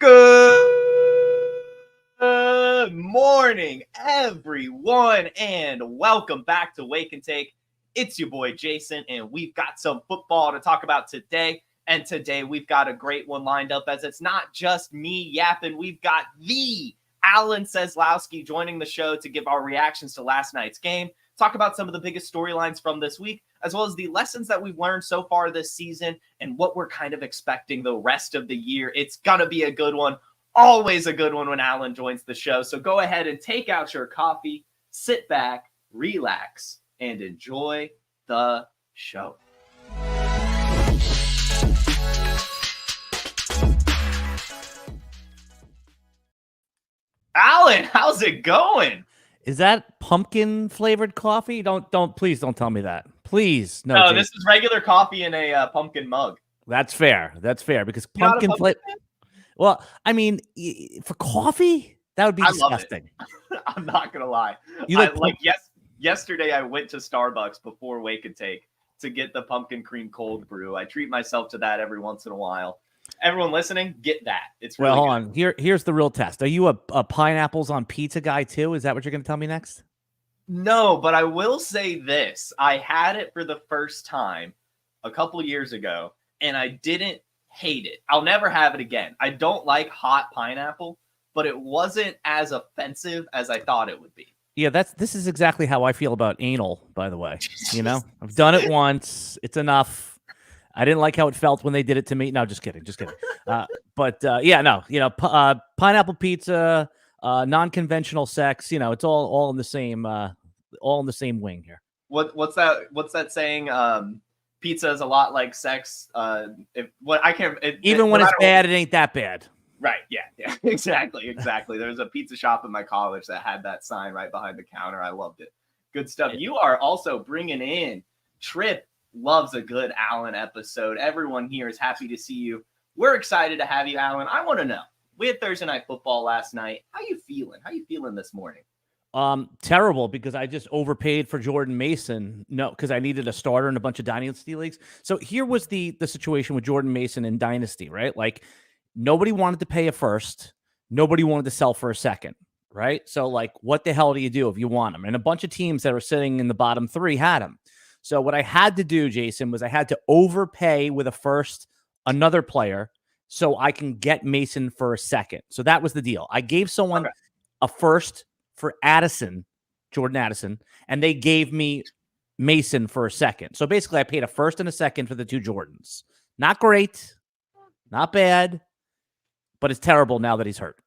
Good morning, everyone, and welcome back to Wake and Take. It's your boy Jason, and we've got some football to talk about today. And today we've got a great one lined up, as it's not just me yapping. We've got the Alan Seslowsky joining the show to give our reactions to last night's game, talk about some of the biggest storylines from this week, as well as the lessons that we've learned so far this season and what we're kind of expecting the rest of the year. It's going to be a good one. Always a good one when Alan joins the show. So go ahead and take out your coffee, sit back, relax, and enjoy the show. Alan, how's it going? Is that pumpkin flavored coffee? Please don't tell me that. Please. No, Jason. This is regular coffee in a pumpkin mug. That's fair. That's fair because pumpkin flavor. Well, I mean, for coffee, that would be disgusting. I'm not going to lie. Yesterday I went to Starbucks before Wake and Take to get the pumpkin cream cold brew. I treat myself to that every once in a while. Everyone listening, get that. It's really hold on. Here's the real test. Are you a pineapples on pizza guy too? Is that what you're going to tell me next? No, but I will say this. I had it for the first time a couple years ago, and I didn't hate it. I'll never have it again. I don't like hot pineapple, but it wasn't as offensive as I thought it would be. Yeah, this is exactly how I feel about anal, by the way. You know, I've done it once. It's enough. I didn't like how it felt when they did it to me. No, just kidding. Pineapple pizza, non-conventional sex. You know, it's all in the same wing here. What's that saying? Pizza is a lot like sex. Even when it's bad, it ain't that bad. Right. Yeah. Exactly. There's a pizza shop in my college that had that sign right behind the counter. I loved it. Good stuff. You are also bringing in Trip. Loves a good Alan episode. Everyone here is happy to see you. We're excited to have you, Alan. I want to know, we had Thursday Night Football last night. How you feeling? How you feeling this morning? Terrible, because I just overpaid for Jordan Mason. No, because I needed a starter in a bunch of Dynasty leagues. So here was the situation with Jordan Mason in Dynasty, right? Like, nobody wanted to pay a first. Nobody wanted to sell for a second, right? So, like, what the hell do you do if you want him? And a bunch of teams that were sitting in the bottom three had him. So what I had to do, Jason, was I had to overpay with a first, another player, so I can get Mason for a second. So that was the deal. I gave someone a first for Jordan Addison, and they gave me Mason for a second. So basically I paid a first and a second for the two Jordans. Not great, not bad, but it's terrible now that he's hurt.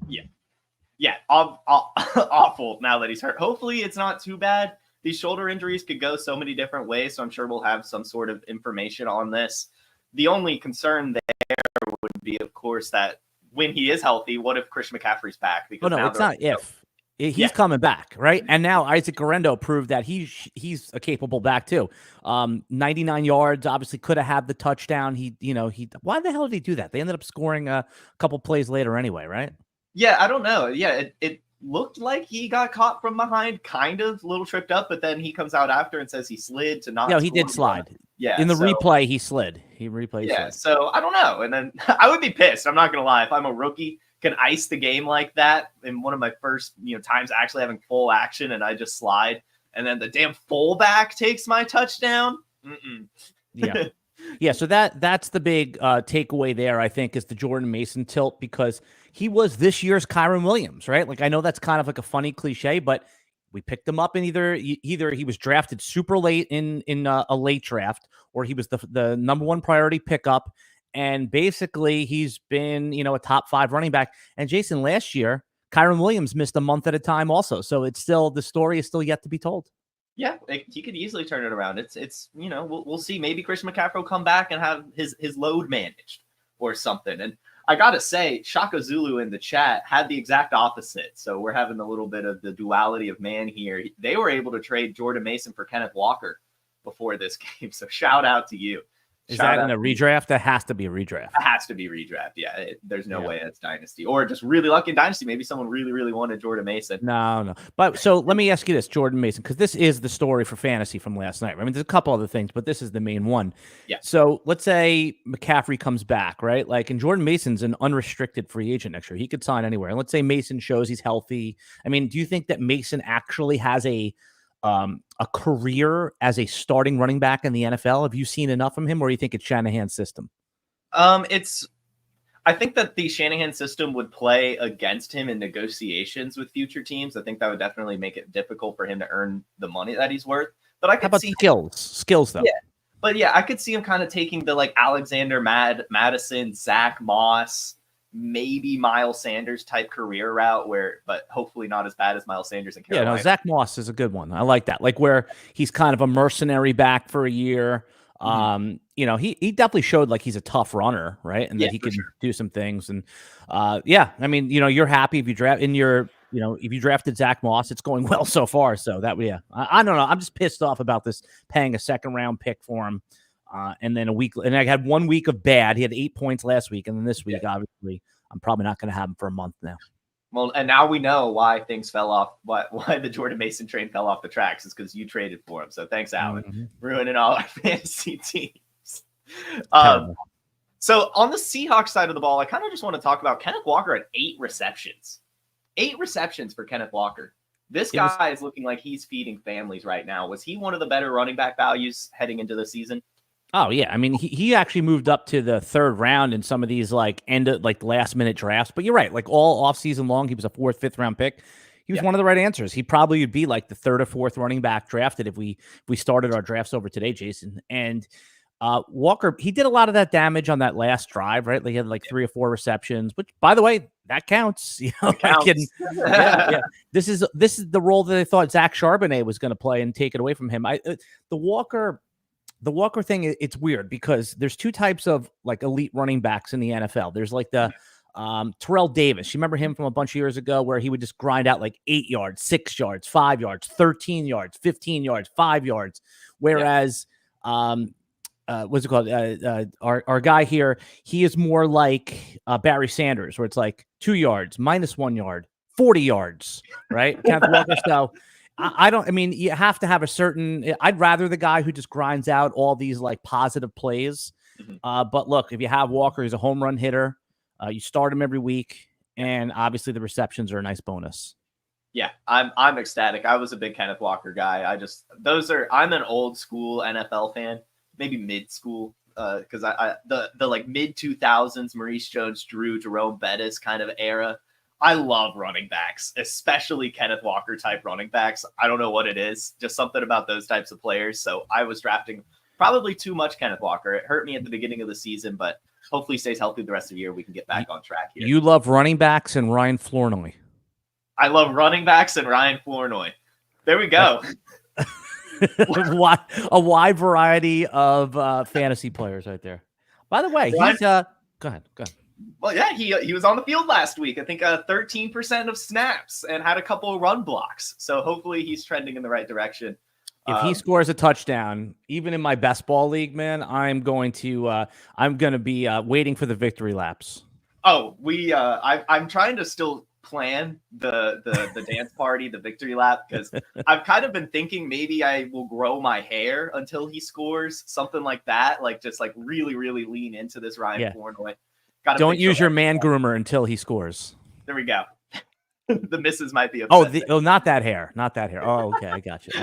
Yeah, awful now that he's hurt. Hopefully it's not too bad. These shoulder injuries could go so many different ways, so I'm sure we'll have some sort of information on this. The only concern there would be, of course, that when he is healthy, what if Christian McCaffrey's back? Because it's not if. He's coming back, right? And now Isaac Guerrero proved that he's a capable back too. 99 yards, obviously could have had the touchdown. Why the hell did he do that? They ended up scoring a couple plays later anyway, right? Yeah, I don't know. Yeah, it looked like he got caught from behind, kind of a little tripped up, but then he comes out after and says he slid to not. No, he did slide. Yeah. In the replay, he slid. He replayed. Yeah. So I don't know. And then I would be pissed. I'm not going to lie. If I'm a rookie, can ice the game like that in one of my first, times actually having full action, and I just slide, and then the damn fullback takes my touchdown. Yeah. Yeah, so that's the big takeaway there, I think, is the Jordan Mason tilt, because he was this year's Kyren Williams, right? Like, I know that's kind of like a funny cliche, but we picked him up in either he was drafted super late in a late draft, or he was the number one priority pickup, and basically he's been, a top 5 running back. And Jason, last year, Kyren Williams missed a month at a time also, so the story is still yet to be told. Yeah, he could easily turn it around. It's we'll see. Maybe Christian McCaffrey will come back and have his load managed or something. And I got to say, Shaka Zulu in the chat had the exact opposite. So we're having a little bit of the duality of man here. They were able to trade Jordan Mason for Kenneth Walker before this game. So shout out to you. Is that in a redraft? That has to be a redraft. It has to be redraft. Yeah, there's no way it's Dynasty. Or just really lucky in Dynasty. Maybe someone really, really wanted Jordan Mason. No. But so let me ask you this, Jordan Mason, because this is the story for fantasy from last night. I mean, there's a couple other things, but this is the main one. Yeah. So let's say McCaffrey comes back, right? Like, and Jordan Mason's an unrestricted free agent next year. He could sign anywhere. And let's say Mason shows he's healthy. I mean, do you think that Mason actually has a career as a starting running back in the NFL? Have you seen enough from him, or do you think it's Shanahan's system? I think that the Shanahan system would play against him in negotiations with future teams. I think that would definitely make it difficult for him to earn the money that he's worth. But I could see skills though. Yeah. But yeah, I could see him kind of taking the like Alexander Madison, Zach Moss, maybe Miles Sanders type career route but hopefully not as bad as Miles Sanders in Carolina. Yeah, no, Zach Moss is a good one. I like that. Like where he's kind of a mercenary back for a year. You know, he definitely showed like he's a tough runner, right? And that he can do some things. And I mean, you know, you're happy if you if you drafted Zach Moss, it's going well so far. So I don't know. I'm just pissed off about this paying a second round pick for him. And then I had 1 week of bad. He had 8 points last week. And then this week, obviously, I'm probably not going to have him for a month now. Well, and now we know why things fell off, why the Jordan Mason train fell off the tracks is because you traded for him. So thanks, Alan, ruining all our fantasy teams. So on the Seahawks side of the ball, I kind of just want to talk about Kenneth Walker at 8 receptions. 8 receptions for Kenneth Walker. This guy is looking like he's feeding families right now. Was he one of the better running back values heading into the season? Oh yeah, I mean he actually moved up to the 3rd round in some of these like last minute drafts. But you're right, like all off season long, he was a 4th, 5th round pick. He was one of the right answers. He probably would be like the 3rd or 4th running back drafted if we started our drafts over today, Jason. And Walker, he did a lot of that damage on that last drive, right? He had like 3 or 4 receptions, which by the way, that counts. You know, yeah. This is the role that I thought Zach Charbonnet was going to play and take it away from him. The Walker thing, it's weird because there's 2 types of like elite running backs in the NFL. There's like the Terrell Davis. You remember him from a bunch of years ago where he would just grind out like 8 yards, 6 yards, 5 yards, 13 yards, 15 yards, 5 yards. Whereas, what's it called? Our guy here, he is more like Barry Sanders, where it's like 2 yards, -1 yard, 40 yards, right? Kenneth Walker. So I mean, you have to have a certain, I'd rather the guy who just grinds out all these like positive plays. But look, if you have Walker, he's a home run hitter. You start him every week. And obviously the receptions are a nice bonus. Yeah, I'm ecstatic. I was a big Kenneth Walker guy. I'm an old school NFL fan, maybe mid school. Because the like mid 2000s Maurice Jones-Drew, Jerome Bettis kind of era. I love running backs, especially Kenneth Walker type running backs. I don't know what it is, just something about those types of players. So I was drafting probably too much Kenneth Walker. It hurt me at the beginning of the season, but hopefully stays healthy the rest of the year. We can get back on track here. You love running backs and Ryan Flournoy. I love running backs and Ryan Flournoy. There we go. A wide variety of fantasy players right there. By the way, he's go ahead. Well, yeah, he was on the field last week. I think 13% of snaps and had a couple of run blocks. So hopefully he's trending in the right direction. If he scores a touchdown, even in my best ball league, man, I'm going to be waiting for the victory laps. Oh, I'm trying to still plan the dance party, the victory lap, because I've kind of been thinking maybe I will grow my hair until he scores, something like that. Like just like really, really lean into this Ryan Flournoy. Don't use your man groomer until he scores. There we go. The misses might be upset. Not that hair. Oh, okay. I got you.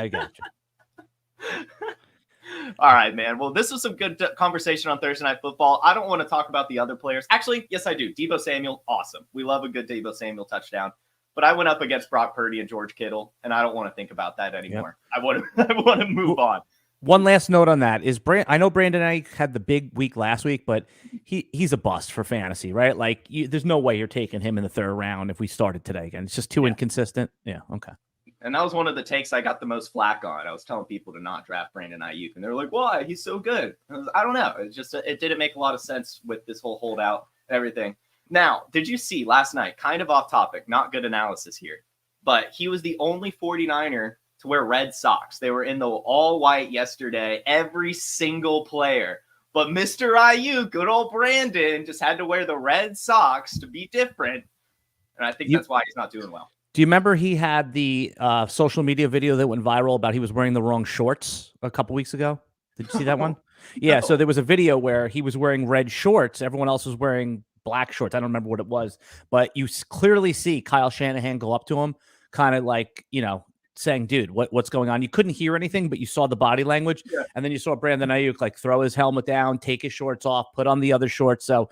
All right, man. Well, this was some good conversation on Thursday Night Football. I don't want to talk about the other players. Actually, yes, I do. Deebo Samuel, awesome. We love a good Deebo Samuel touchdown. But I went up against Brock Purdy and George Kittle, and I don't want to think about that anymore. Yep. I want to move on. One last note on that is I know Brandon and I had the big week last week, but he's a bust for fantasy, right? Like there's no way you're taking him in the 3rd round if we started today again. It's just too inconsistent. Yeah. Okay. And that was one of the takes I got the most flack on. I was telling people to not draft Brandon Ayuk, and they were like, "Why? He's so good." I don't know. It's just it didn't make a lot of sense with this whole holdout and everything. Now, did you see last night? Kind of off topic, not good analysis here, but he was the only 49er to wear red socks. They were in the all white yesterday. Every single player But Mr. IU, good old Brandon, just had to wear the red socks to be different. And I think that's why he's not doing well. Do you remember he had the social media video that went viral about he was wearing the wrong shorts a couple weeks ago? Did you see that one? Yeah, so there was a video where he was wearing red shorts. Everyone else was wearing black shorts. I don't remember what it was, but you clearly see Kyle Shanahan go up to him, kind of like, saying, dude, what's going on? You couldn't hear anything, but you saw the body language. Yeah. And then you saw Brandon Ayuk like throw his helmet down, take his shorts off, put on the other shorts. So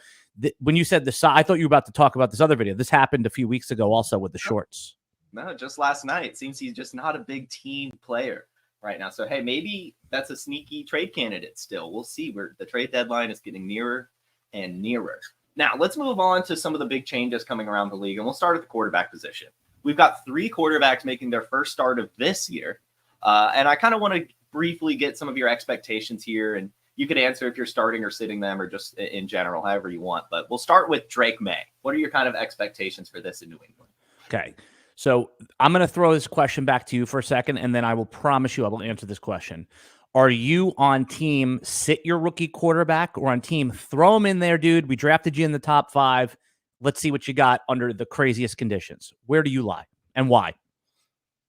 when you said I thought you were about to talk about this other video. This happened a few weeks ago also with the shorts. No, just last night. It seems he's just not a big team player right now. So, hey, maybe that's a sneaky trade candidate still. We'll see. Where the trade deadline is getting nearer and nearer. Now, let's move on to some of the big changes coming around the league, and we'll start at the quarterback position. We've got 3 quarterbacks making their first start of this year, and I kind of want to briefly get some of your expectations here, and you could answer if you're starting or sitting them or just in general, however you want. But we'll start with Drake May. What are your kind of expectations for this in New England? Okay. So I'm going to throw this question back to you for a second, and then I will promise you I will answer this question. Are you on team sit your rookie quarterback or on team throw him in there, dude? We drafted you in the top 5. Let's see what you got under the craziest conditions. Where do you lie and why?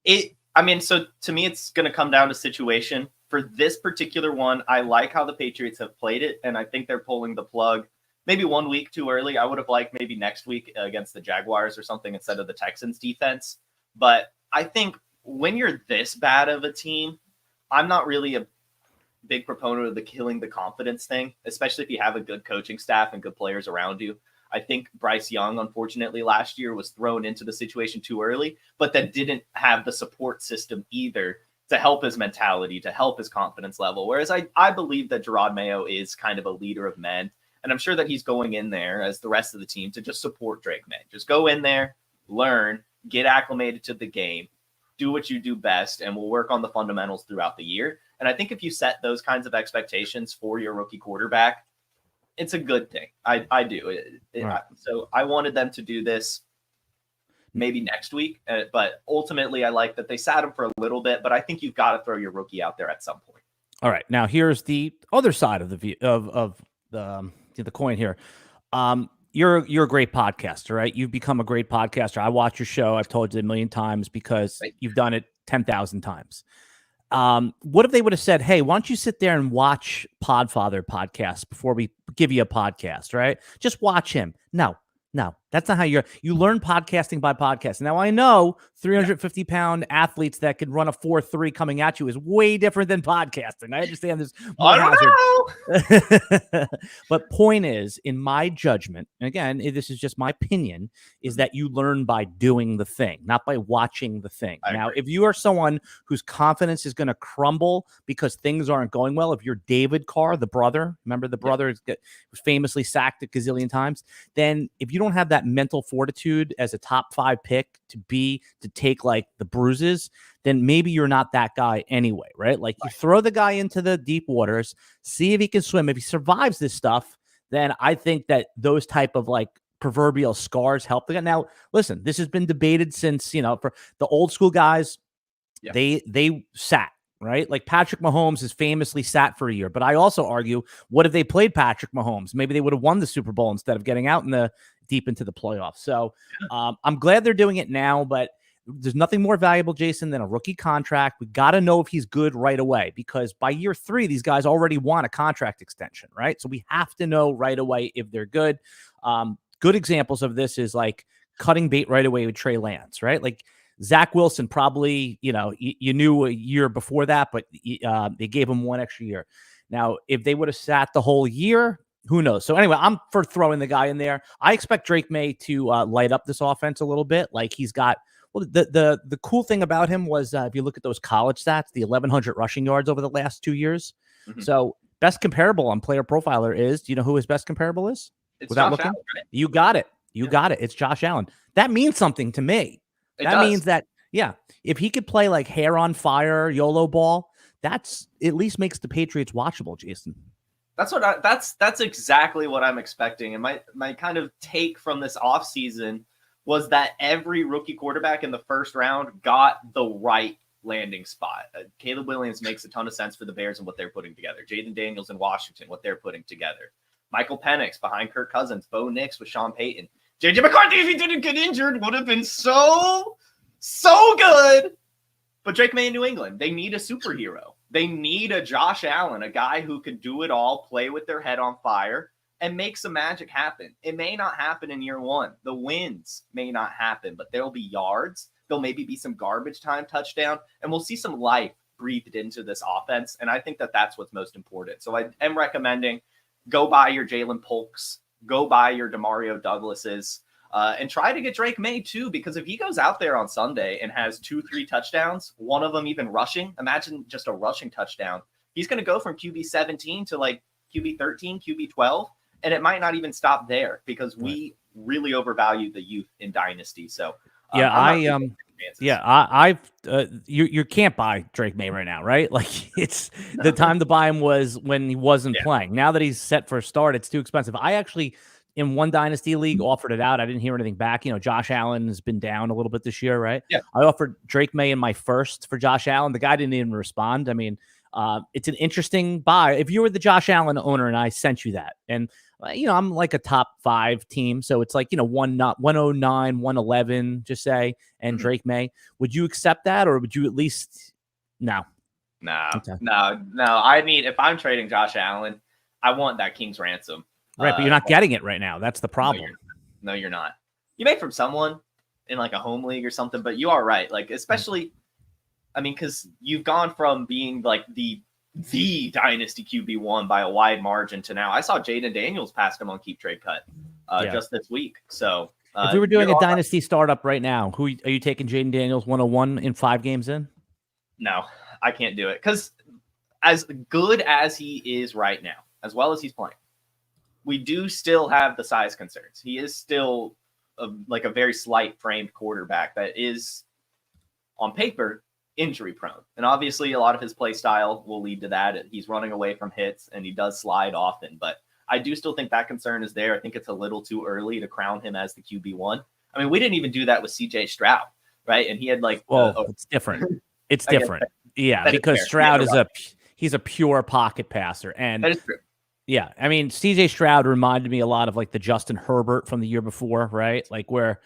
So to me, it's going to come down to situation. For this particular one, I like how the Patriots have played it, and I think they're pulling the plug maybe 1 week too early. I would have liked maybe next week against the Jaguars or something instead of the Texans defense. But I think when you're this bad of a team, I'm not really a big proponent of the killing the confidence thing, especially if you have a good coaching staff and good players around you. I think Bryce Young, unfortunately, last year was thrown into the situation too early, but that didn't have the support system either to help his mentality, to help his confidence level. Whereas I believe that Gerard Mayo is kind of a leader of men. And I'm sure that he's going in there as the rest of the team to just support Drake May. Just go in there, learn, get acclimated to the game, do what you do best, and we'll work on the fundamentals throughout the year. And I think if you set those kinds of expectations for your rookie quarterback, it's a good thing. I do. Right. So I wanted them to do this maybe next week, but ultimately I like that they sat him for a little bit, but I think you've got to throw your rookie out there at some point. All right. Now here's the other side of the view of the coin here. You're a great podcaster, right? You've become a great podcaster. I watch your show. I've told you a million times because you've done it 10,000 times. What if they would have said, hey, why don't you sit there and watch Podfather podcast before we give you a podcast, right? Just watch him. No, that's not how you learn podcasting by podcasting. Now, I know 350-pound athletes that can run a 4.3 coming at you is way different than podcasting. I understand there's more hazard. But point is, in my judgment, and again, this is just my opinion, is that you learn by doing the thing, not by watching the thing. Now, if you are someone whose confidence is going to crumble because things aren't going well, if you're David Carr, the brother, remember the brother was famously sacked a gazillion times, then if you don't have that mental fortitude as a top 5 pick to take like the bruises, then maybe you're not that guy anyway, right? Like you throw the guy into the deep waters, see if he can swim. If he survives this stuff, then I think that those type of like proverbial scars help the guy. Now, listen, this has been debated since, for the old school guys, they sat. Right? Like Patrick Mahomes is famously sat for a year, but I also argue, what if they played Patrick Mahomes? Maybe they would have won the Super Bowl instead of getting out deep into the playoffs. So I'm glad they're doing it now, but there's nothing more valuable, Jason, than a rookie contract. We got to know if he's good right away, because by year 3, these guys already want a contract extension, right? So we have to know right away if they're good. Good examples of this is like cutting bait right away with Trey Lance, right? Like Zach Wilson probably, you knew a year before that, but they gave him 1 extra year. Now, if they would have sat the whole year, who knows? So anyway, I'm for throwing the guy in there. I expect Drake May to light up this offense a little bit. Like he's got, the cool thing about him was if you look at those college stats, the 1,100 rushing yards over the last 2 years. Mm-hmm. So best comparable on Player Profiler is, do you know who his best comparable is? It's Without Josh looking, Allen, right? You got it. You got it. It's Josh Allen. That means something to me. That means that, if he could play like hair on fire, YOLO ball, that's at least makes the Patriots watchable, Jason. That's exactly what I'm expecting. And my kind of take from this offseason was that every rookie quarterback in the first round got the right landing spot. Caleb Williams makes a ton of sense for the Bears and what they're putting together. Jaden Daniels in Washington, what they're putting together. Michael Penix behind Kirk Cousins. Bo Nix with Sean Payton. J.J. McCarthy, if he didn't get injured, would have been so good. But Drake May in New England, they need a superhero. They need a Josh Allen, a guy who can do it all, play with their head on fire, and make some magic happen. It may not happen in year one. The wins may not happen, but there'll be yards. There'll maybe be some garbage time touchdown, and we'll see some life breathed into this offense. And I think that that's what's most important. So I am recommending go buy your Jalen Polks, go buy your Demario Douglases, and try to get Drake May too, because if he goes out there on Sunday and has 2-3 touchdowns, one of them even rushing, imagine just a rushing touchdown. He's going to go from QB 17 to like QB 13, QB 12, and it might not even stop there because we really overvalue the youth in Dynasty. So you can't buy Drake May right now, right? Like it's the time to buy him was when he wasn't playing. Now that he's set for a start, it's too expensive. I actually, in one Dynasty league, offered it out. I didn't hear anything back. You know, Josh Allen has been down a little bit this year, right? Yeah. I offered Drake May in my first for Josh Allen. The guy didn't even respond. I mean, it's an interesting buy. If you were the Josh Allen owner and I sent you that, and you know, I'm like a top 5 team, so it's like, you know, 109, 111, just say, and Drake May. Would you accept that, or would you at least no? Okay. No. I mean, if I'm trading Josh Allen, I want that King's ransom. Right, but you're not getting it right now. That's the problem. No, you're not. You may from someone in like a home league or something, but you are right. Like, especially, I mean, because you've gone from being like the Dynasty QB1 by a wide margin to now. I saw Jaden Daniels passed him on Keep Trade Cut just this week. So if we were doing a Dynasty startup right now, who are you taking? Jaden Daniels 101 in 5 games in? No, I can't do it because as good as he is right now, as well as he's playing, we do still have the size concerns. He is still like a very slight framed quarterback that is on paper injury prone. And obviously a lot of his play style will lead to that. He's running away from hits and he does slide often, but I do still think that concern is there. I think it's a little too early to crown him as the QB1. I mean, we didn't even do that with CJ Stroud, right? And he had like, it's different. It's different. Yeah. Because Stroud he's a pure pocket passer. And that is true. Yeah, I mean, CJ Stroud reminded me a lot of like the Justin Herbert from the year before, right? Like where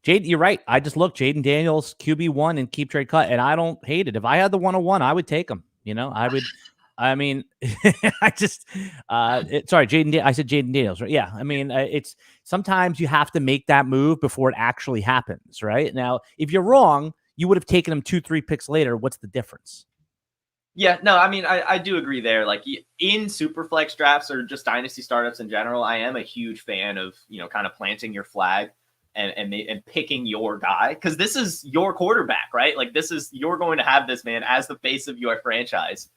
you're right. I just looked Jaden Daniels QB1 and Keep Trade Cut, and I don't hate it. If I had the 101, I would take him. You know, I would. I mean, I just sorry, I said Jaden Daniels, right? Yeah, I mean, it's sometimes you have to make that move before it actually happens, right? Now, if you're wrong, you would have taken him 2-3 picks later. What's the difference? Yeah, no, I mean, I do agree there. Like in super flex drafts or just dynasty startups in general, I am a huge fan of, you know, kind of planting your flag and picking your guy, because this is your quarterback, right? Like you're going to have this man as the face of your franchise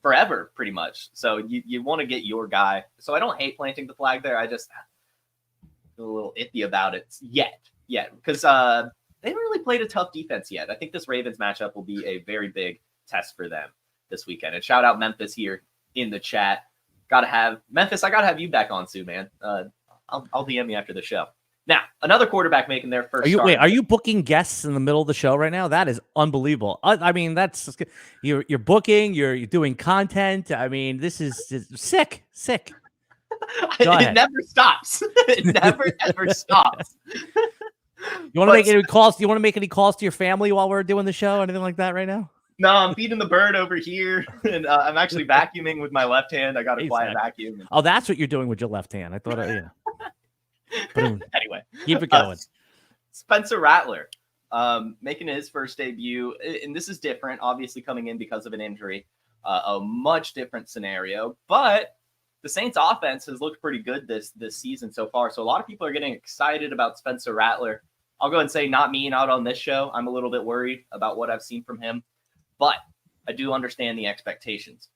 forever, pretty much. So you want to get your guy. So I don't hate planting the flag there. I just feel a little iffy about it yet, because they haven't really played a tough defense yet. I think this Ravens matchup will be a very big test for them this weekend. And shout out Memphis here in the chat. Memphis, I gotta have you back on soon, man. I'll DM you after the show. Now, another quarterback making their first start. Are you booking guests in the middle of the show right now? That is unbelievable. I mean, that's you're booking, you're doing content. I mean, this is sick. It never stops. It never ever stops. You want to make any calls? Do you want to make any calls to your family while we're doing the show? Anything like that right now? No, I'm feeding the bird over here, and I'm actually vacuuming with my left hand. I got a quiet vacuum. Oh, that's what you're doing with your left hand. I thought, Anyway, keep it going. Spencer Rattler making his first debut, and this is different, obviously coming in because of an injury, a much different scenario. But the Saints' offense has looked pretty good this season so far, so a lot of people are getting excited about Spencer Rattler. I'll go ahead and say not on this show. I'm a little bit worried about what I've seen from him. But I do understand the expectations.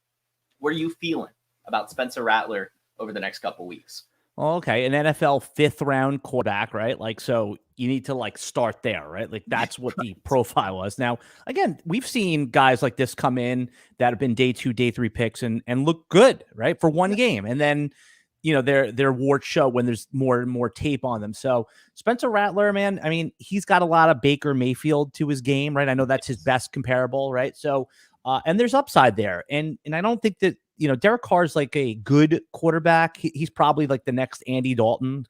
What are you feeling about Spencer Rattler over the next couple weeks? Okay, an NFL 5th round quarterback, right? Like, so you need to like start there, right? Like that's what the profile was. Now, again, we've seen guys like this come in that have been day 2, day 3 picks and look good, right? For one game. And then their warts show when there's more and more tape on them. So Spencer Rattler, man, I mean, he's got a lot of Baker Mayfield to his game, right? I know that's his best comparable, right? So, and there's upside there. And I don't think that, Derek Carr's like a good quarterback. He's probably like the next Andy Dalton,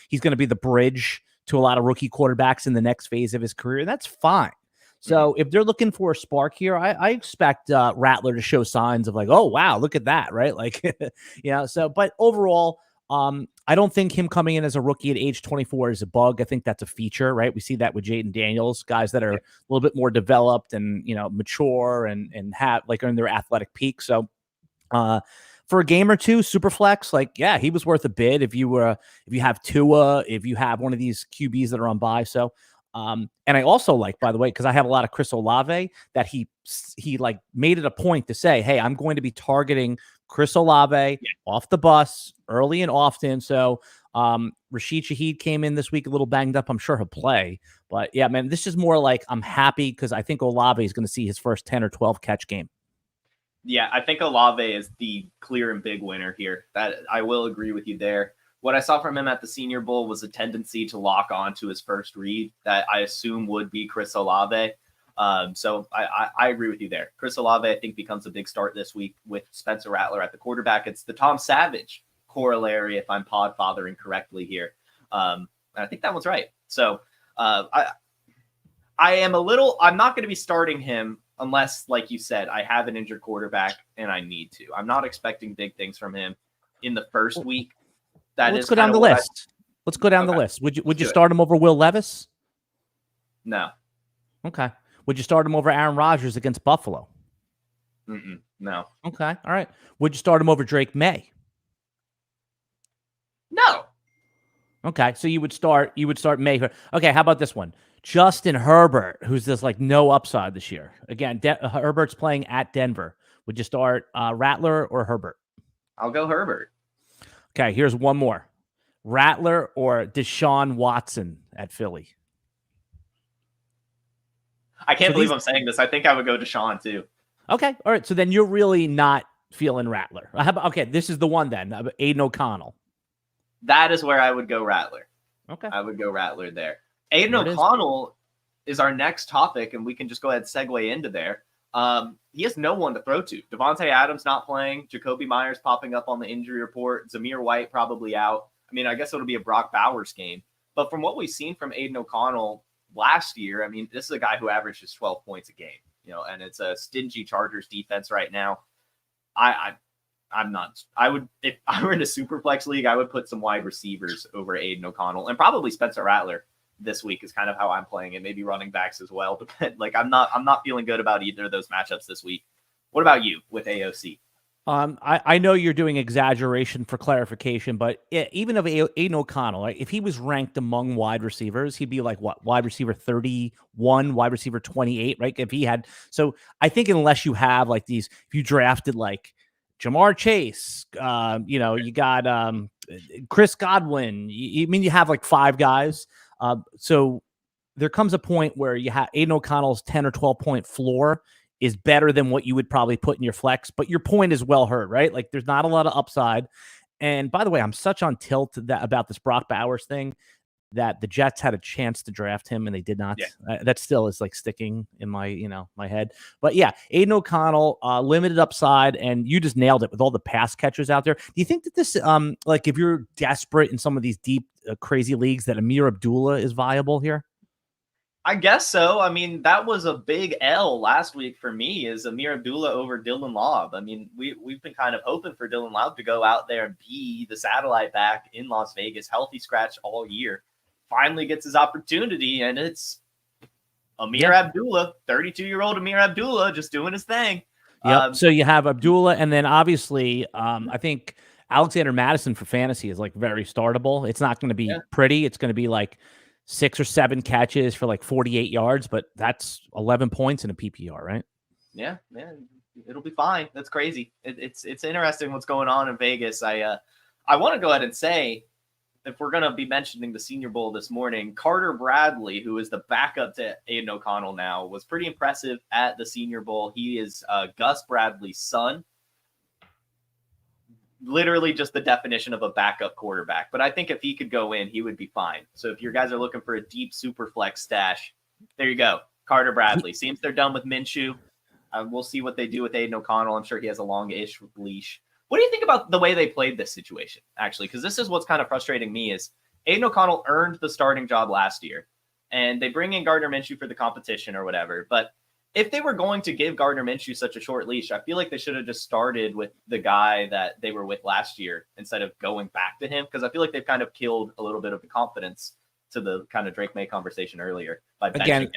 he's going to be the bridge to a lot of rookie quarterbacks in the next phase of his career. And that's fine. So if they're looking for a spark here, I expect Rattler to show signs of like, oh, wow, look at that, right? Like, but overall, I don't think him coming in as a rookie at age 24 is a bug. I think that's a feature, right? We see that with Jaden Daniels, guys that are a little bit more developed and, mature and have like in their athletic peak. So for a game or two, super flex, like, yeah, he was worth a bid if you have Tua, if you have one of these QBs that are on bye. So, and I also like, by the way, because I have a lot of Chris Olave, that he like made it a point to say, hey, I'm going to be targeting Chris Olave off the bus early and often. So Rashid Shaheed came in this week a little banged up. I'm sure he'll play. But yeah, man, this is more like I'm happy because I think Olave is going to see his first 10 or 12 catch game. Yeah, I think Olave is the clear and big winner here. That I will agree with you there. What I saw from him at the Senior Bowl was a tendency to lock on to his first read that I assume would be Chris Olave. So I agree with you there. Chris Olave, I think, becomes a big start this week with Spencer Rattler at the quarterback. It's the Tom Savage corollary, if I'm podfathering correctly here. I think that one's right. So I'm not going to be starting him unless, like you said, I have an injured quarterback and I need to. I'm not expecting big things from him in the first week. Let's go down the list. Let's go down the list. Would you start him over Will Levis? No. Okay. Would you start him over Aaron Rodgers against Buffalo? No. Okay. All right. Would you start him over Drake May? No. Okay. So you would start May. Okay. How about this one? Justin Herbert, who's this like no upside this year. Again, Herbert's playing at Denver. Would you start Rattler or Herbert? I'll go Herbert. Okay, here's one more. Rattler or Deshaun Watson at Philly? I can't believe I'm saying this. I think I would go Deshaun too. Okay, all right. So then you're really not feeling Rattler. Okay, this is the one then. Aiden O'Connell. That is where I would go Rattler. Okay. I would go Rattler there. Aiden O'Connell is our next topic, and we can just go ahead and segue into there. He has no one to throw to. Devontae Adams not playing. Jacoby Myers popping up on the injury report. Zamir White probably out. I mean, I guess it'll be a Brock Bowers game. But from what we've seen from Aiden O'Connell last year, I mean, this is a guy who averages 12 points a game, and it's a stingy Chargers defense right now. I'm not. If I were in a Superflex league, I would put some wide receivers over Aiden O'Connell and probably Spencer Rattler this week is kind of how I'm playing it. Maybe running backs as well. But like, I'm not feeling good about either of those matchups this week. What about you with AOC? I know you're doing exaggeration for clarification, but even of Aiden O'Connell, right, if he was ranked among wide receivers, he'd be like what, wide receiver 31, wide receiver 28, right? If he had, so I think unless you have like these, if you drafted like Jamar Chase, you got Chris Godwin. You have like 5 guys. So there comes a point where you have Aiden O'Connell's 10 or 12 point floor is better than what you would probably put in your flex, but your point is well heard, right? Like there's not a lot of upside. And by the way, I'm such on tilt about this Brock Bowers thing that the Jets had a chance to draft him and they did not. Yeah. That still is like sticking in my, my head. But yeah, Aiden O'Connell, limited upside, and you just nailed it with all the pass catchers out there. Do you think that this, like if you're desperate in some of these deep, crazy leagues, that Amir Abdullah is viable here? I guess so. I mean, that was a big L last week for me, is Amir Abdullah over Dylan Laub. I mean, we've been kind of hoping for Dylan Laub to go out there and be the satellite back in Las Vegas, healthy scratch all year. Finally gets his opportunity, and it's Amir Abdullah, 32-year-old Amir Abdullah, just doing his thing. Yep. So you have Abdullah, and then obviously, I think Alexander Madison for fantasy is like very startable. It's not going to be pretty. It's going to be like 6 or 7 catches for like 48 yards, but that's 11 points in a PPR, right? Yeah, man, it'll be fine. That's crazy. It's interesting what's going on in Vegas. I want to go ahead and say, if we're going to be mentioning the Senior Bowl this morning, Carter Bradley, who is the backup to Aiden O'Connell now, was pretty impressive at the Senior Bowl. He is Gus Bradley's son. literally just the definition of a backup quarterback. But I think if he could go in, he would be fine. So if your guys are looking for a deep super flex stash, there you go. Carter Bradley. Seems they're done with Minshew. We'll see what they do with Aiden O'Connell. I'm sure he has a long-ish leash. What do you think about the way they played this situation, actually? Because this is what's kind of frustrating me is Aiden O'Connell earned the starting job last year, and they bring in Gardner Minshew for the competition or whatever. But if they were going to give Gardner Minshew such a short leash, I feel like they should have just started with the guy that they were with last year instead of going back to him, because I feel like they've kind of killed a little bit of the confidence to the kind of Drake May conversation earlier by benching him.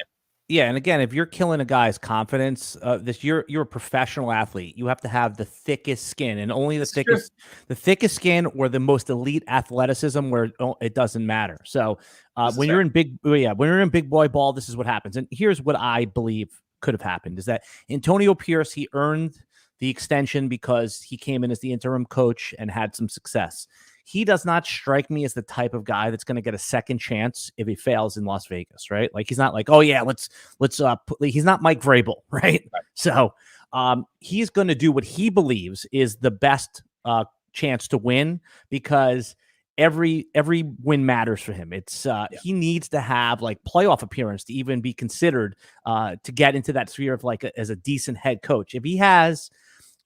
Yeah, and again, if you're killing a guy's confidence, you're a professional athlete. You have to have the thickest skin, and only the thickest skin or the most elite athleticism where it doesn't matter. So when you're in big boy ball, this is what happens. And here's what I believe could have happened: is that Antonio Pierce, he earned the extension because he came in as the interim coach and had some success. He does not strike me as the type of guy that's going to get a second chance if he fails in Las Vegas, right? Like, he's not like, oh yeah, he's not Mike Vrabel, right? So he's going to do what he believes is the best chance to win, because every win matters for him. It's he needs to have like playoff appearance to even be considered to get into that sphere of like as a decent head coach. If he has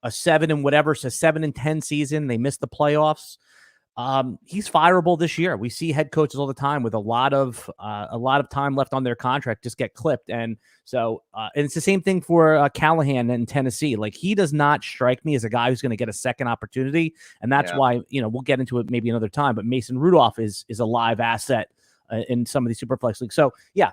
a 7-10 season, they miss the playoffs, he's fireable this year. We see head coaches all the time with a lot of time left on their contract just get clipped. And so, and it's the same thing for Callahan in Tennessee. Like, he does not strike me as a guy who's going to get a second opportunity. And that's why, we'll get into it maybe another time, but Mason Rudolph is a live asset in some of these super flex leagues. So yeah,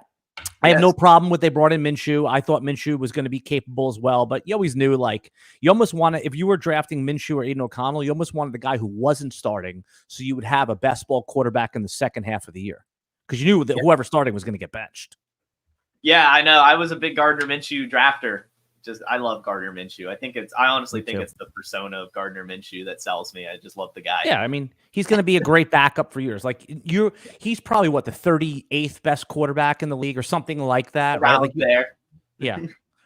I have no problem with they brought in Minshew. I thought Minshew was going to be capable as well, but you always knew, like, you almost want to, if you were drafting Minshew or Aiden O'Connell, you almost wanted the guy who wasn't starting, so you would have a best ball quarterback in the second half of the year, because you knew that whoever starting was going to get benched. Yeah, I know. I was a big Gardner Minshew drafter. I love Gardner Minshew. I honestly think it's the persona of Gardner Minshew that sells me. I just love the guy. Yeah, I mean, he's going to be a great backup for years. Like, he's probably the 38th best quarterback in the league or something like that. Around right? Like, there. Yeah.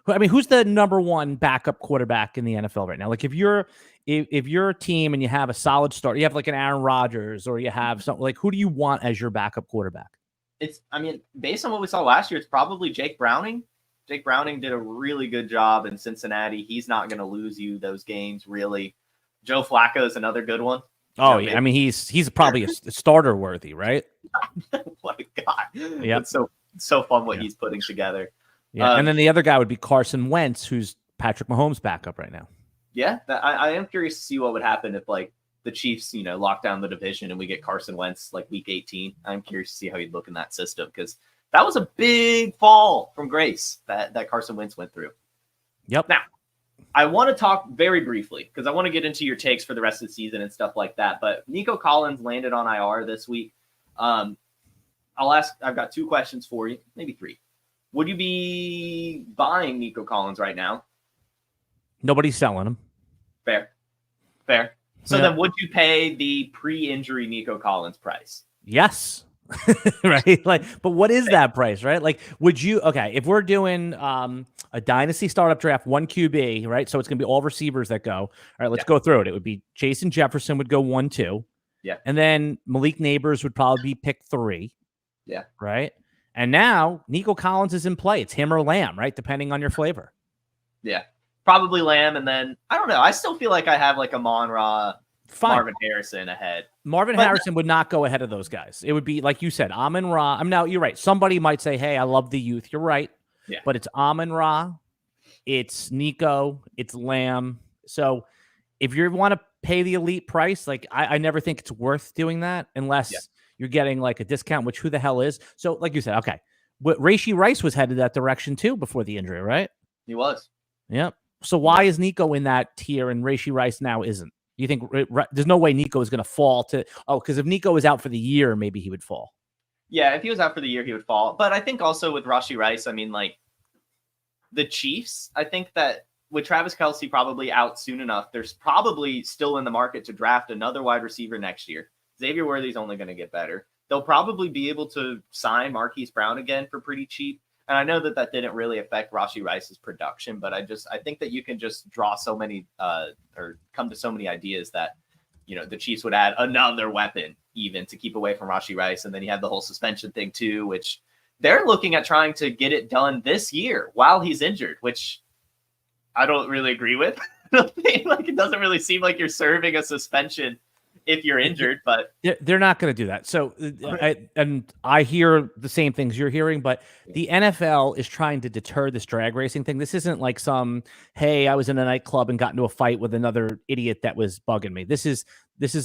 I mean, who's the number one backup quarterback in the NFL right now? Like, if you're a team and you have a solid start, you have like an Aaron Rodgers, or you have something like, who do you want as your backup quarterback? Based on what we saw last year, it's probably Jake Browning. Jake Browning did a really good job in Cincinnati. He's not going to lose you those games, really. Joe Flacco is another good one. Oh, yeah. I mean, he's probably a starter worthy, right? What a guy. Yeah. It's so fun what he's putting together. Yeah. And then the other guy would be Carson Wentz, who's Patrick Mahomes' backup right now. Yeah. I am curious to see what would happen if, like, the Chiefs, lock down the division and we get Carson Wentz like week 18. I'm curious to see how he'd look in that system, because that was a big fall from grace that Carson Wentz went through. Yep. Now, I want to talk very briefly, because I want to get into your takes for the rest of the season and stuff like that. But Nico Collins landed on IR this week. I've got 2 questions for you, maybe 3. Would you be buying Nico Collins right now? Nobody's selling him. Fair. So then would you pay the pre-injury Nico Collins price? Yes. Right. Like, but what is that price, right? Like, would you, if we're doing a dynasty startup draft, 1 QB, right? So it's going to be all receivers that go. All right, let's go through it. It would be Jason Jefferson would go 1-2. Yeah. And then Malik Neighbors would probably be pick 3. Yeah. Right. And now Nico Collins is in play. It's him or Lamb, right? Depending on your flavor. Yeah. Probably Lamb. And then, I don't know. I still feel like I have like a Monra, Marvin Harrison ahead. Marvin Harrison would not go ahead of those guys. It would be, like you said, Amon-Ra. Now, you're right. Somebody might say, hey, I love the youth. You're right. Yeah. But it's Amon-Ra, it's Nico, it's Lamb. So if you want to pay the elite price, like, I never think it's worth doing that unless you're getting like a discount, which who the hell is. So like you said, but Rashee Rice was headed that direction too before the injury, right? He was. Yep. So why is Nico in that tier and Rashee Rice now isn't? You think there's no way Nico is going to fall to? Oh, because if Nico is out for the year, maybe he would fall. Yeah, if he was out for the year, he would fall. But I think also with Rashee Rice, I mean, like, the Chiefs, I think that with Travis Kelce probably out soon enough, there's probably still in the market to draft another wide receiver next year. Xavier Worthy's only going to get better. They'll probably be able to sign Marquise Brown again for pretty cheap. And I know that didn't really affect Rashee Rice's production, but I think that you can just draw so many or come to so many ideas that the Chiefs would add another weapon even to keep away from Rashee Rice. And then you have the whole suspension thing too, which they're looking at trying to get it done this year while he's injured, which I don't really agree with. Like, it doesn't really seem like you're serving a suspension if you're injured, but they're not going to do that. So I hear the same things you're hearing, but the NFL is trying to deter this drag racing thing. This isn't like hey, I was in a nightclub and got into a fight with another idiot that was bugging me. This is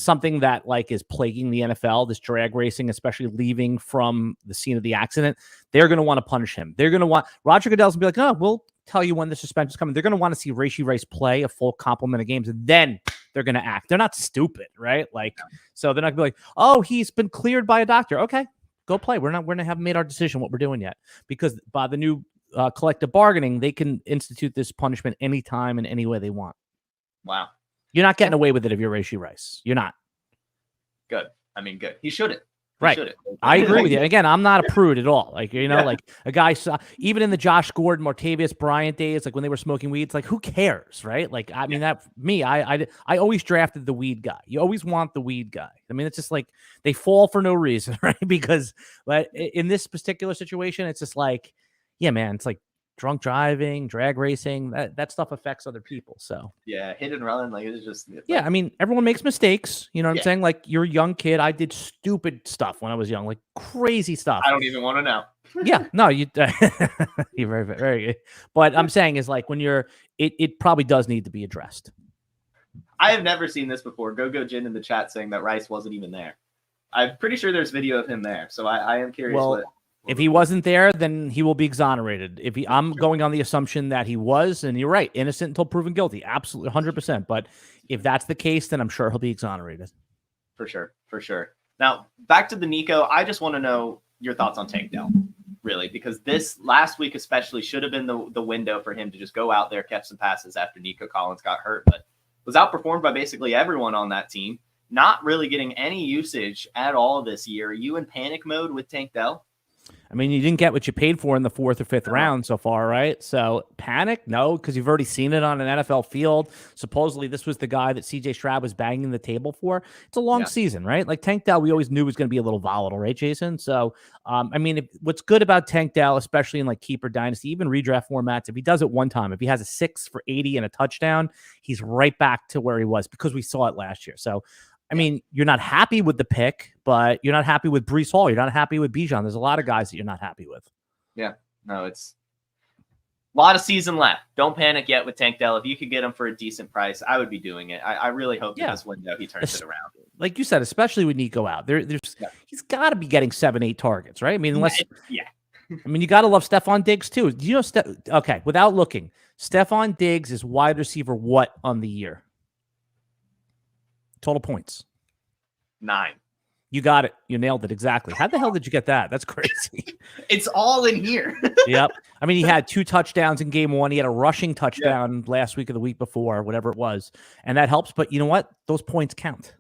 something that like is plaguing the NFL, this drag racing, especially leaving from the scene of the accident. They're going to want to punish him. They're going to want Roger Goodell's going to be like, oh, we'll tell you when the suspension is coming. They're going to want to see Rashee Rice play a full complement of games, and then they're going to act. They're not stupid, right? Like, so they're not going to be like, oh, he's been cleared by a doctor. Okay, go play. We're not haven't made our decision what we're doing yet, because by the new collective bargaining, they can institute this punishment anytime and any way they want. Wow. You're not getting away with it if you're Rashee Rice. You're not. Good. I mean, good. He shouldn't. Right. I agree with you. Again, I'm not a prude at all. Like, like a guy, even in the Josh Gordon, Martavius Bryant days, like when they were smoking weed, it's like, who cares? Right. Like, I mean, I always drafted the weed guy. You always want the weed guy. I mean, it's just like they fall for no reason, right? Because but in this particular situation, it's just like, yeah, man, it's like drunk driving, drag racing, that stuff affects other people. So yeah, hit and run, like it's just yeah. I mean, everyone makes mistakes. You know what I'm saying? Like, you're a young kid. I did stupid stuff when I was young, like crazy stuff. I don't even want to know. Yeah, no, you're very, very good. But I'm saying is like when it probably does need to be addressed. I have never seen this before. Go Jin in the chat saying that Rice wasn't even there. I'm pretty sure there's video of him there. So I am curious. Well, if he wasn't there, then he will be exonerated. I'm going on the assumption that he was, and you're right, innocent until proven guilty. Absolutely, 100%. But if that's the case, then I'm sure he'll be exonerated. For sure. Now, back to the Nico. I just want to know your thoughts on Tank Dell, really, because this last week especially should have been the window for him to just go out there, catch some passes after Nico Collins got hurt, but was outperformed by basically everyone on that team. Not really getting any usage at all this year. Are you in panic mode with Tank Dell? I mean, you didn't get what you paid for in the 4th or 5th round so far, right? So panic? No, because you've already seen it on an NFL field. Supposedly, this was the guy that C.J. Stroud was banging the table for. It's a long season, right? Like Tank Dell, we always knew was going to be a little volatile, right, Jason? So, I mean, what's good about Tank Dell, especially in like keeper dynasty, even redraft formats, if he does it one time, if he has a 6 for 80 and a touchdown, he's right back to where he was because we saw it last year. So, I mean, you're not happy with the pick, but you're not happy with Breece Hall. You're not happy with Bijan. There's a lot of guys that you're not happy with. Yeah, no, it's a lot of season left. Don't panic yet with Tank Dell. If you could get him for a decent price, I would be doing it. I really hope that this window he turns it around. Like you said, especially with Nico out, he's got to be getting 7-8 targets, right? I mean, unless I mean, you got to love Stephon Diggs too. Do you know? Okay, without looking, Stephon Diggs is wide receiver what on the year? Total points. 9. You got it. You nailed it. Exactly. How the hell did you get that? That's crazy. It's all in here. Yep. I mean, he had 2 touchdowns in game 1. He had a rushing touchdown last week or the week before, whatever it was. And that helps. But you know what? Those points count.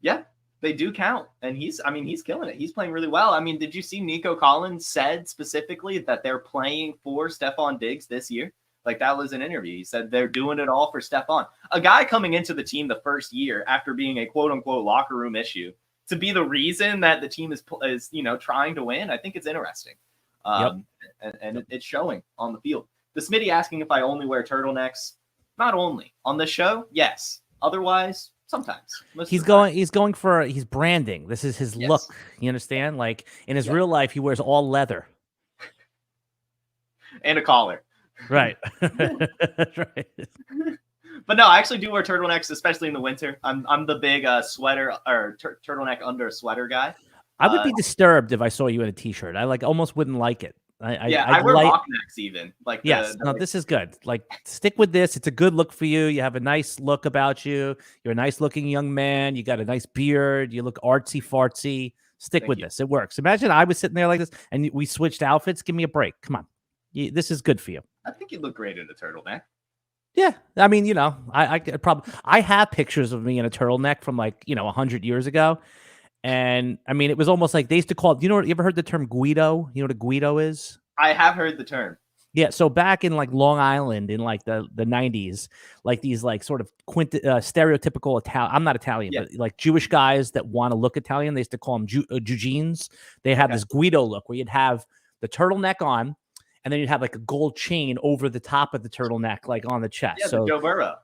Yeah, they do count. And he's killing it. He's playing really well. I mean, did you see Nico Collins said specifically that they're playing for Stephon Diggs this year? Like, that was an interview. He said they're doing it all for Stephon. A guy coming into the team the first year after being a quote-unquote locker room issue to be the reason that the team is trying to win, I think it's interesting. And it's showing on the field. The Smitty asking if I only wear turtlenecks. Not only. On this show, yes. Otherwise, sometimes. He's branding. This is his look. You understand? Like, in his real life, he wears all leather. And a collar. Right. Right. But no, I actually do wear turtlenecks, especially in the winter. I'm the big sweater or turtleneck under a sweater guy. I would be disturbed if I saw you in a t-shirt. I almost wouldn't like it. I wear mock necks even. Like this is good. Like, stick with this. It's a good look for you. You have a nice look about you. You're a nice looking young man. You got a nice beard. You look artsy fartsy. Stick with this. It works. Imagine I was sitting there like this and we switched outfits. Give me a break. Come on. This is good for you. I think you look great in a turtleneck. Yeah. I mean, I have pictures of me in a turtleneck from 100 years ago. And I mean, it was almost like they used to call it, you ever heard the term Guido? You know what a Guido is? I have heard the term. Yeah, so back in like Long Island in like the 90s, like these like sort of stereotypical Italian, I'm not Italian, Yeah. but like Jewish guys that want to look Italian, they used to call them Jugeens. They had this Guido look where you'd have the turtleneck on, and then you'd have like a gold chain over the top of the turtleneck, like on the chest. Yeah, so Joe Burrow.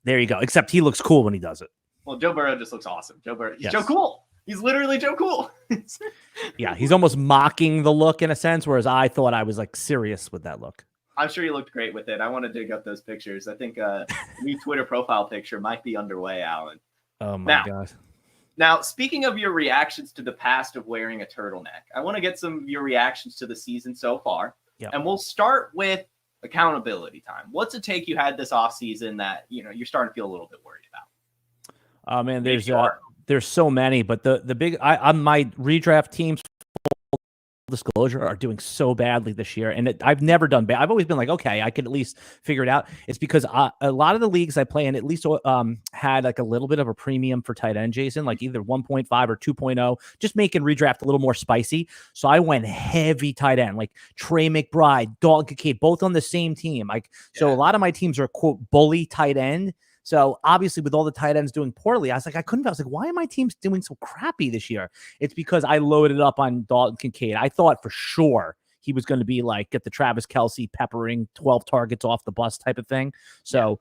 There you go. Except he looks cool when he does it. Well, Joe Burrow just looks awesome. Joe Burrow, he's Joe Cool. He's literally Joe Cool. Yeah, he's almost mocking the look in a sense, whereas I thought I was like serious with that look. I'm sure you looked great with it. I want to dig up those pictures. I think a new Twitter profile picture might be underway, Alan. Oh my God. Now, speaking of your reactions to the past of wearing a turtleneck, I want to get some of your reactions to the season so far. Yep. And we'll start with accountability time. What's a take you had this offseason that, you know, you're starting to feel a little bit worried about? Oh man, there's so many, but the big on my redraft teams, full disclosure, are doing so badly this year, and I've never done bad. I've always been like, okay, I could at least figure it out. It's because a lot of the leagues I play in at least had like a little bit of a premium for tight end, Jason, like either 1.5 or 2.0, just making redraft a little more spicy. So I went heavy tight end, like Trey McBride, Dalton Kincaid, both on the same team. So a lot of my teams are quote bully tight end. So obviously with all the tight ends doing poorly, I was like, why are my teams doing so crappy this year? It's because I loaded up on Dalton Kincaid. I thought for sure he was going to be like, get the Travis Kelce peppering 12 targets off the bus type of thing. So,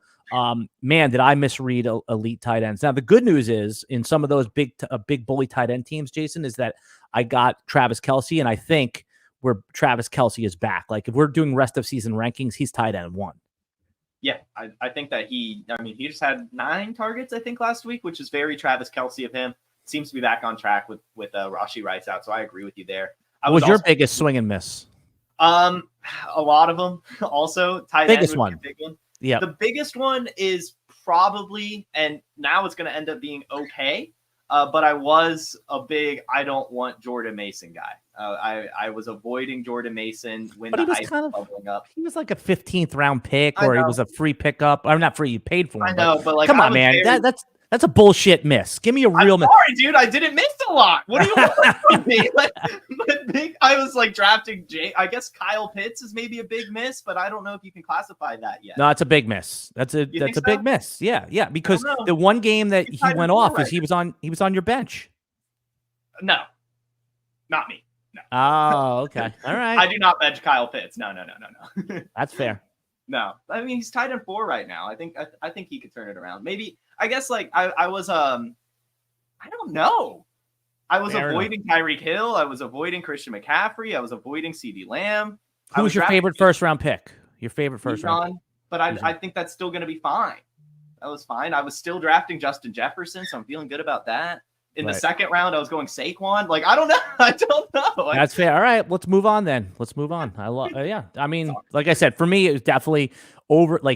man, did I misread elite tight ends. Now, the good news is in some of those big bully tight end teams, Jason, is that I got Travis Kelce, and I think where Travis Kelce is back. Like if we're doing rest of season rankings, he's tight end 1. Yeah, I think that he just had 9 targets, I think, last week, which is very Travis Kelce of him. Seems to be back on track with Rashi Rice out, so I agree with you there. What was your biggest swing and miss? A lot of them. Also, tight end was one. Big one. Yeah, the biggest one is probably, and now it's going to end up being okay. But I was a big I don't want Jordan Mason guy. I was avoiding Jordan Mason when the hype was bubbling up. He was like a 15th round pick, or he was a free pickup. I'm not free. You paid for him. I know, but like, come on, man. That's a bullshit miss. Give me a real miss. Sorry, dude. I didn't miss a lot. What do you want from me? I was like drafting I guess Kyle Pitts is maybe a big miss, but I don't know if you can classify that yet. No, it's a big miss. That's a big miss. Yeah. Because the one game that he went off is he was on your bench. No, not me. No. Oh, okay. All right. I do not bench Kyle Pitts. No. That's fair. No, I mean he's tied in 4 right now. I think he could turn it around. Maybe I guess like I was I don't know. I was avoiding Tyreek Hill. I was avoiding Christian McCaffrey. I was avoiding CeeDee Lamb. Who's your favorite first round pick? Your favorite first round? But I think that's still going to be fine. That was fine. I was still drafting Justin Jefferson, so I'm feeling good about that. In the second round, I was going Saquon. Like, I don't know. I don't know. That's fair. All right, let's move on then. Let's move on. I mean, like I said, for me, it was definitely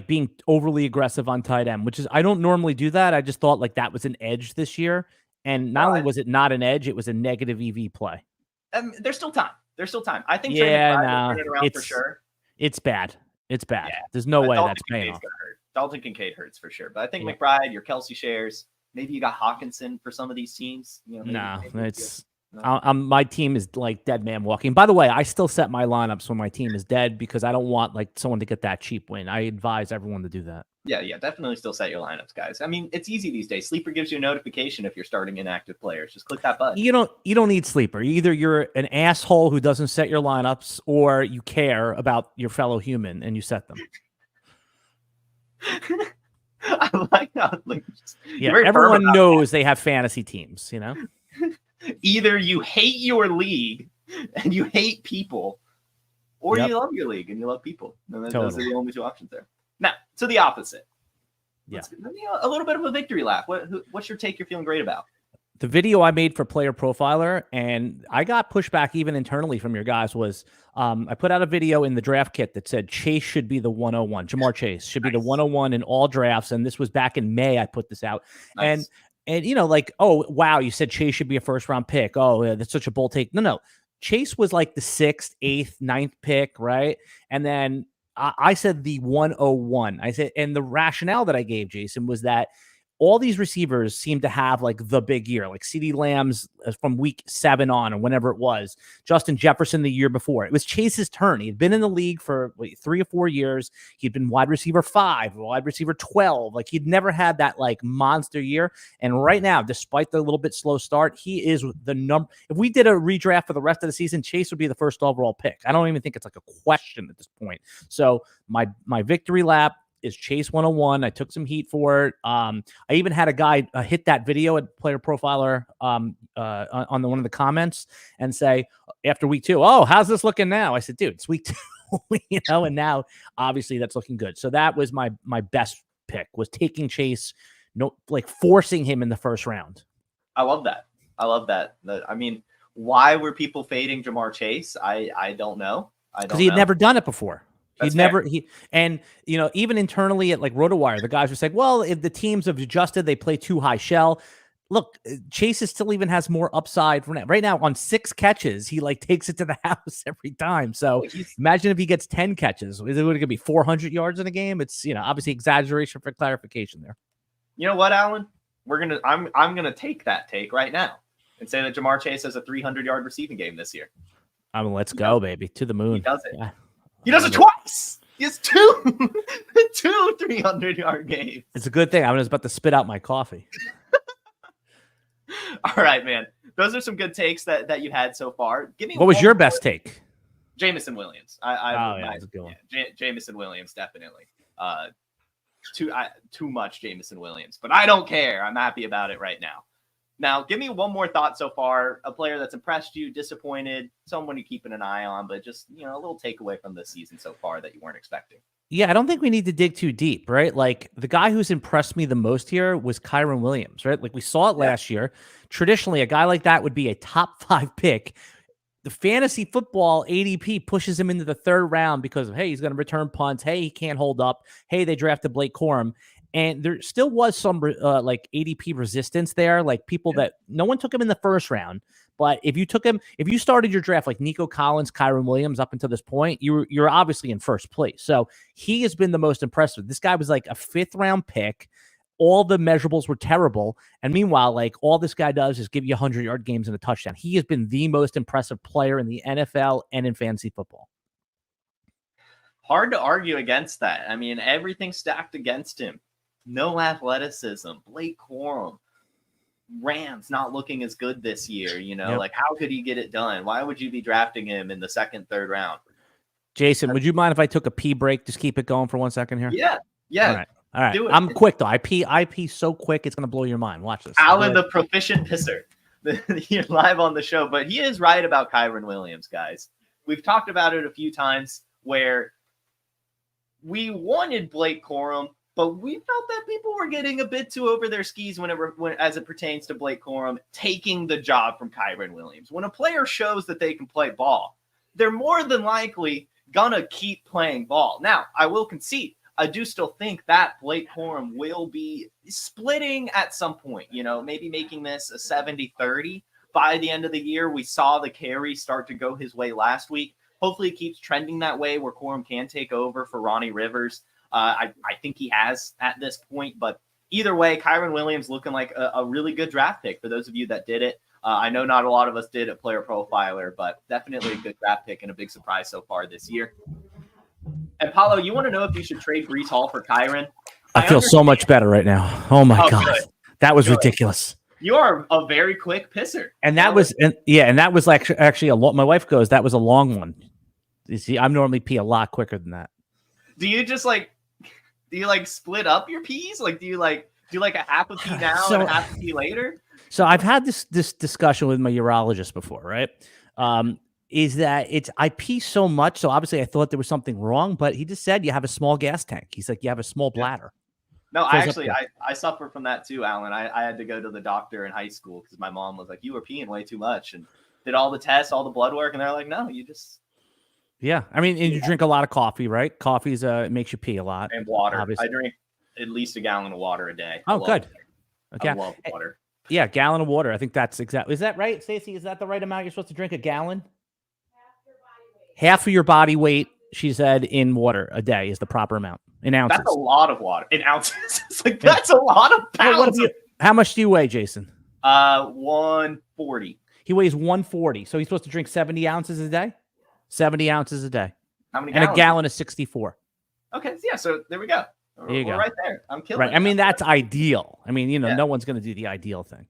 being overly aggressive on tight end, which is I don't normally do that. I just thought like that was an edge this year, and not only was it not an edge, it was a negative EV play. There's still time. I think Trey McBride will turn it around for sure. It's bad. It's bad. Yeah. There's no way that's paying off. Dalton Kincaid hurts for sure, but I think McBride, your Kelce shares. Maybe you got Hawkinson for some of these teams. My team is like dead man walking. By the way, I still set my lineups when my team is dead because I don't want like someone to get that cheap win. I advise everyone to do that. Yeah, definitely still set your lineups, guys. I mean, it's easy these days. Sleeper gives you a notification if you're starting inactive players. Just click that button. You don't need Sleeper. Either you're an asshole who doesn't set your lineups, or you care about your fellow human and you set them. I like how everyone knows they have fantasy teams, you know? Either you hate your league and you hate people, or you love your league and you love people. And those are the only 2 options there. Now, to the opposite. Yeah. A little bit of a victory lap. What's your take you're feeling great about? The video I made for PlayerProfiler, and I got pushback even internally from your guys, was I put out a video in the draft kit that said Chase should be the 101. Jamar Chase should be the 101 in all drafts. And this was back in May I put this out. Nice. And you know, like, oh, wow, you said Chase should be a first round pick. Oh, yeah, that's such a bold take. No. Chase was like the 6th, 8th, 9th pick, right? And then I said the 101. I said, and the rationale that I gave, Jason, was that all these receivers seem to have like the big year, like CeeDee Lamb's from week 7 on, or whenever it was. Justin Jefferson the year before. It was Chase's turn. He'd been in the league for 3 or 4 years. He'd been wide receiver 5, wide receiver 12. Like, he'd never had that like monster year. And right now, despite the little bit slow start, he is the number. If we did a redraft for the rest of the season, Chase would be the first overall pick. I don't even think it's like a question at this point. So my victory lap is Chase 101. I took some heat for it. I even had a guy hit that video at Player Profiler on one of the comments and say after week 2, oh, how's this looking now? I said, dude, it's week 2, and now obviously that's looking good. So that was my best pick, was taking Chase, forcing him in the first round. I love that. I mean, why were people fading Jamar Chase? I don't know. Because he had never done it before. Even internally at like RotoWire, the guys were saying, well, if the teams have adjusted, they play too high shell. Look, Chase still even has more upside right now. On 6 catches, he like takes it to the house every time. So imagine if he gets 10 catches. Is it going to be 400 yards in a game? It's, obviously exaggeration for clarification there. You know what, Alan? I'm gonna take that take right now and say that Jamar Chase has a 300-yard receiving game this year. I mean, let's go, baby, to the moon. He does it. Yeah. He does it twice. He has two 300-yard games. It's a good thing. I was about to spit out my coffee. All right, man. Those are some good takes that you had so far. Give me. What was your best take? Jamison Williams. That's a good one. Jamison Williams, definitely. Too much Jamison Williams, but I don't care. I'm happy about it right now. Now, give me one more thought so far. A player that's impressed you, disappointed, someone you're keeping an eye on, but just, a little takeaway from this season so far that you weren't expecting. Yeah, I don't think we need to dig too deep, right? Like, the guy who's impressed me the most here was Kyren Williams, right? Like, we saw it last year. Traditionally, a guy like that would be a top 5 pick. The fantasy football ADP pushes him into the 3rd round because of, hey, he's going to return punts. Hey, he can't hold up. Hey, they drafted Blake Corum. And there still was some like ADP resistance there, like people that no one took him in the 1st round. But if you started your draft like Nico Collins, Kyren Williams up until this point, you're obviously in 1st place. So he has been the most impressive. This guy was like a 5th round pick. All the measurables were terrible. And meanwhile, like all this guy does is give you 100-yard games and a touchdown. He has been the most impressive player in the NFL and in fantasy football. Hard to argue against that. I mean, everything stacked against him. No athleticism. Blake Corum. Rams not looking as good this year. Like, how could he get it done? Why would you be drafting him in the 2nd, 3rd round? Jason, would you mind if I took a pee break? Just keep it going for 1 second here. Yeah. All right. I'm quick though. I pee so quick it's gonna blow your mind. Watch this. Alan, the proficient pisser. You're live on the show, but he is right about Kyren Williams, guys. We've talked about it a few times where we wanted Blake Corum, but we felt that people were getting a bit too over their skis as it pertains to Blake Corum taking the job from Kyren Williams. When a player shows that they can play ball, they're more than likely gonna keep playing ball. Now, I will concede, I do still think that Blake Corum will be splitting at some point, maybe making this a 70-30 by the end of the year. We saw the carry start to go his way last week. Hopefully it keeps trending that way where Corum can take over for Ronnie Rivers. I think he has at this point, but either way, Kyren Williams looking like a really good draft pick for those of you that did it. I know not a lot of us did at Player Profiler, but definitely a good draft pick and a big surprise so far this year. And Paulo, you want to know if you should trade Breece Hall for Kyren? I feel so much better right now. Oh my God. Good. That was ridiculous. You are a very quick pisser. And that was like actually a lot. My wife goes, that was a long one. You see, I'm normally pee a lot quicker than that. Do you just split up your peas? Like, do a half a pee now and a half a pee later? So I've had this discussion with my urologist before, right? Is that I pee so much. So obviously I thought there was something wrong, but he just said you have a small gas tank. He's like, you have a small bladder. No, I suffer from that too, Alan. I had to go to the doctor in high school because my mom was like, you were peeing way too much, and did all the tests, all the blood work. And they're like, no, you just. Yeah. I mean, and you drink a lot of coffee, right? Coffee's it makes you pee a lot. And water. Obviously. I drink at least a gallon of water a day. Oh, good. Okay. I love water. Yeah. Gallon of water. I think that's exactly. Is that right, Stacey? Is that the right amount you're supposed to drink? A gallon? Half of your body weight, she said, in water a day is the proper amount. In ounces. That's a lot of water. In ounces. pounds. Like that's a lot of pounds. How much do you weigh, Jason? 140. He weighs 140. So he's supposed to drink 70 ounces a day? 70 ounces a day. How many and gallons? A gallon is 64. Okay, yeah, so there we go. There you go. Right there. I'm killing right. it. I mean, that's ideal. I mean, no one's going to do the ideal thing.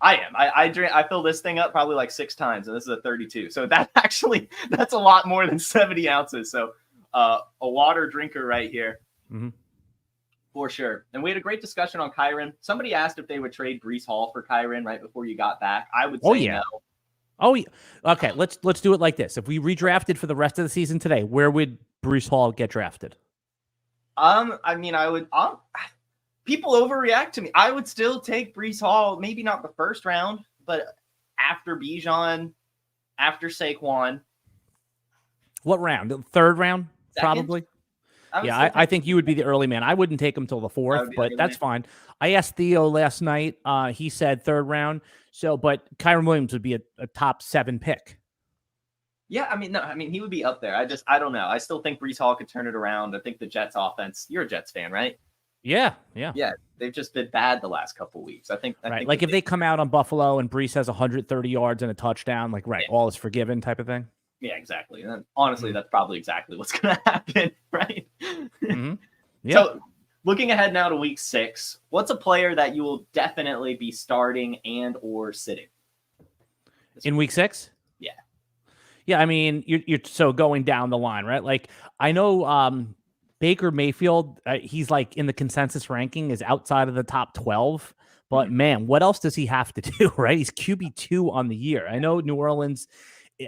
I am. I fill this thing up probably like 6 times, and this is a 32. So that's a lot more than 70 ounces. So a water drinker right here. Mm-hmm. For sure. And we had a great discussion on Kyren. Somebody asked if they would trade Breece Hall for Kyren right before you got back. I would say no. Oh, yeah. Okay, let's do it like this. If we redrafted for the rest of the season today, where would Breece Hall get drafted? I mean, people overreact to me. I would still take Breece Hall, maybe not the first round, but after Bijan, after Saquon. What round? Third round, Second? Probably. I think you would be the early man. I wouldn't take him till the 4th, but that's fine. I asked Theo last night. He said third round. But Kyren Williams would be a top 7 pick. Yeah, I mean, he would be up there. I don't know. I still think Breece Hall could turn it around. I think the Jets offense, you're a Jets fan, right? Yeah. They've just been bad the last couple of weeks. I think like if they come out on Buffalo and Breece has 130 yards and a touchdown, all is forgiven type of thing. Yeah, exactly. And honestly, that's probably exactly what's going to happen, right? Mm-hmm. Yeah. So looking ahead now to week 6, what's a player that you will definitely be starting and or sitting? In week 6? Yeah. Yeah, I mean, you're so going down the line, right? Like I know Baker Mayfield, he's like in the consensus ranking is outside of the top 12. But man, what else does he have to do, right? He's QB2 on the year. I know New Orleans,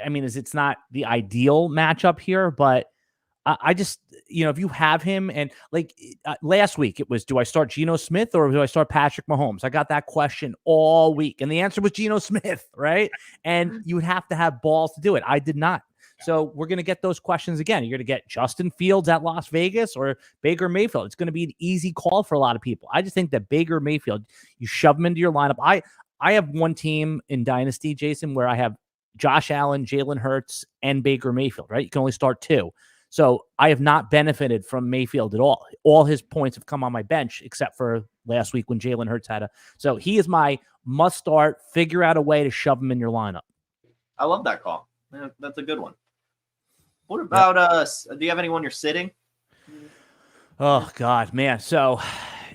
I mean, it's not the ideal matchup here, but I just, if you have him and last week it was, do I start Geno Smith or do I start Patrick Mahomes? I got that question all week and the answer was Geno Smith, right? And you would have to have balls to do it. I did not. So we're going to get those questions again. You're going to get Justin Fields at Las Vegas or Baker Mayfield. It's going to be an easy call for a lot of people. I just think that Baker Mayfield, you shove him into your lineup. I have one team in Dynasty, Jason, where I have Josh Allen, Jalen Hurts, and Baker Mayfield, right? You can only start 2. So I have not benefited from Mayfield at all. All his points have come on my bench, except for last week when Jalen Hurts had so he is my must start. Figure out a way to shove him in your lineup. I love that call. That's a good one. What about us? Do you have anyone you're sitting? Oh God, man. So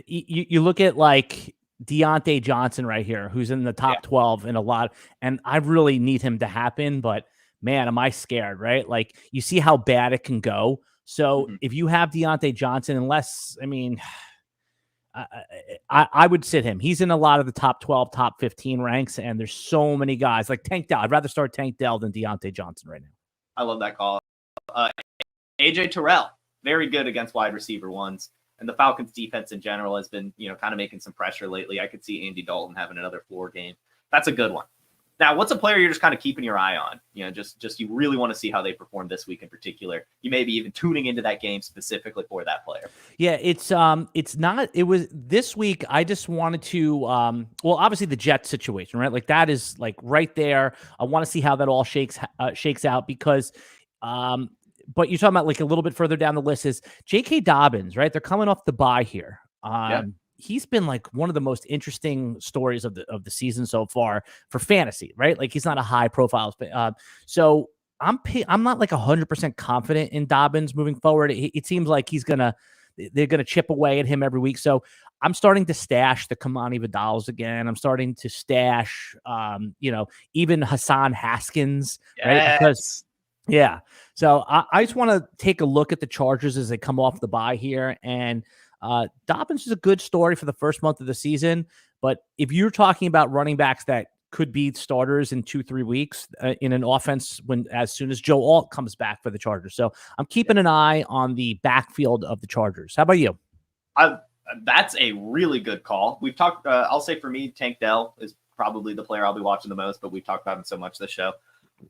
you look at like Deontay Johnson right here, who's in the top 12 in a lot, and I really need him to happen, but man, am I scared, right? Like you see how bad it can go. So if you have Deontay Johnson, unless, I mean, I would sit him. He's in a lot of the top 12, top 15 ranks, and there's so many guys like Tank Dell. I'd rather start Tank Dell than Deontay Johnson right now. I love that call. AJ Terrell, very good against wide receiver ones. And the Falcons defense in general has been, kind of making some pressure lately. I could see Andy Dalton having another floor game. That's a good one. Now, what's a player you're just kind of keeping your eye on? Just you really want to see how they perform this week in particular. You may be even tuning into that game specifically for that player. Yeah, it's not. It was this week. I just wanted to. Obviously the Jets situation, right? Like that is like right there. I want to see how that all shakes out because. But you're talking about like a little bit further down the list is J.K. Dobbins, right? They're coming off the bye here. He's been like one of the most interesting stories of the season so far for fantasy, right? Like he's not a high profile. So I'm not like 100% confident in Dobbins moving forward. It seems like they're gonna chip away at him every week. So I'm starting to stash the Kamani Vidals again. I'm starting to stash, even Hassan Haskins, right? Because so I just want to take a look at the Chargers as they come off the bye here. And Dobbins is a good story for the first month of the season. But if you're talking about running backs that could be starters in 2-3 weeks in an offense as soon as Joe Alt comes back for the Chargers. So I'm keeping an eye on the backfield of the Chargers. How about you? That's a really good call. We've talked, I'll say for me, Tank Dell is probably the player I'll be watching the most, but we've talked about him so much this show.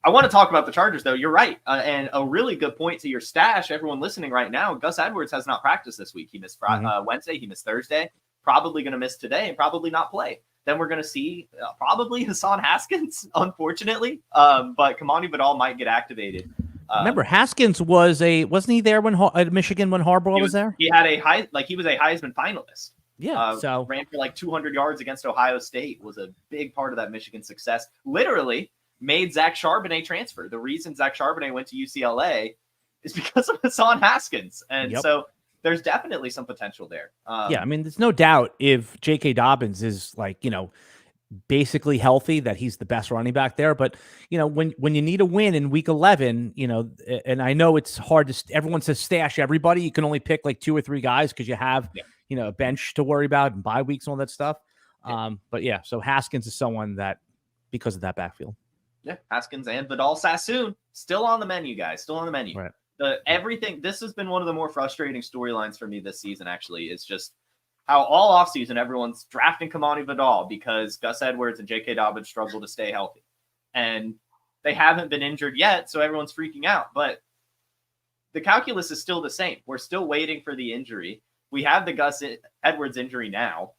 I want to talk about the Chargers, though. You're right. And a really good point to your stash. Everyone listening right now, Gus Edwards has not practiced this week. He missed Wednesday. He missed Thursday. Probably going to miss today and probably not play. Then we're going to see probably Hassan Haskins, unfortunately. But Kamani Vidal might get activated. Remember, Haskins wasn't he there at Michigan when Harbaugh was there? He had he was a Heisman finalist Yeah, so ran for like 200 yards against Ohio State, was a big part of that Michigan success. Literally made Zach Charbonnet transfer. The reason Zach Charbonnet went to UCLA is because of Hassan Haskins. And so there's definitely some potential there. Yeah, I mean, there's no doubt if J.K. Dobbins is like, basically healthy, that he's the best running back there. But, when you need a win in week 11, and I know it's hard to, everyone says stash everybody. You can only pick like 2 or 3 guys because you have, a bench to worry about and bye weeks and all that stuff. But yeah, so Haskins is someone that, because of that backfield. Yeah, Haskins and Vidal Sassoon still on the menu, guys. Still on the menu. Right. Everything. This has been one of the more frustrating storylines for me this season. Actually, is just how all offseason everyone's drafting Kamani Vidal because Gus Edwards and J.K. Dobbins struggle to stay healthy, and they haven't been injured yet, so everyone's freaking out. But the calculus is still the same. We're still waiting for the injury. We have the Gus Edwards injury now.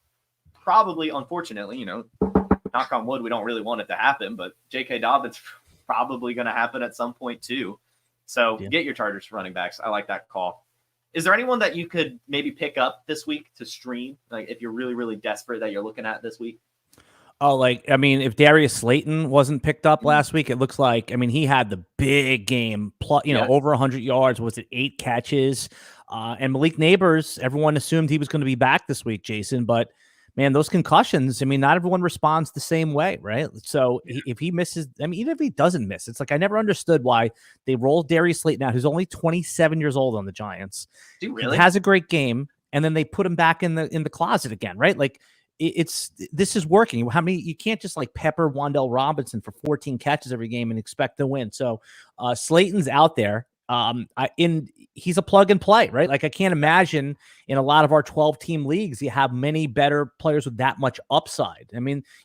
Probably, unfortunately, knock on wood, we don't really want it to happen, but J.K. Dobbins probably going to happen at some point too. So get your Chargers running backs. I like that call. Is there anyone that you could maybe pick up this week to stream? Like if you're really, really desperate that you're looking at this week? Oh, if Darius Slayton wasn't picked up last week, it looks like, he had the big game, plus, over 100 yards. Was it 8 catches? And Malik Neighbors, everyone assumed he was going to be back this week, Jason, but man, those concussions, not everyone responds the same way, right? So if he misses, even if he doesn't miss, it's like I never understood why they rolled Darius Slayton out, who's only 27 years old on the Giants. Dude, really? He has a great game, and then they put him back in the closet again, right? Like this is working. You can't just like pepper Wan'Dale Robinson for 14 catches every game and expect to win. So Slayton's out there. He's a plug and play, right? Like I can't imagine in a lot of our 12-team leagues, you have many better players with that much upside.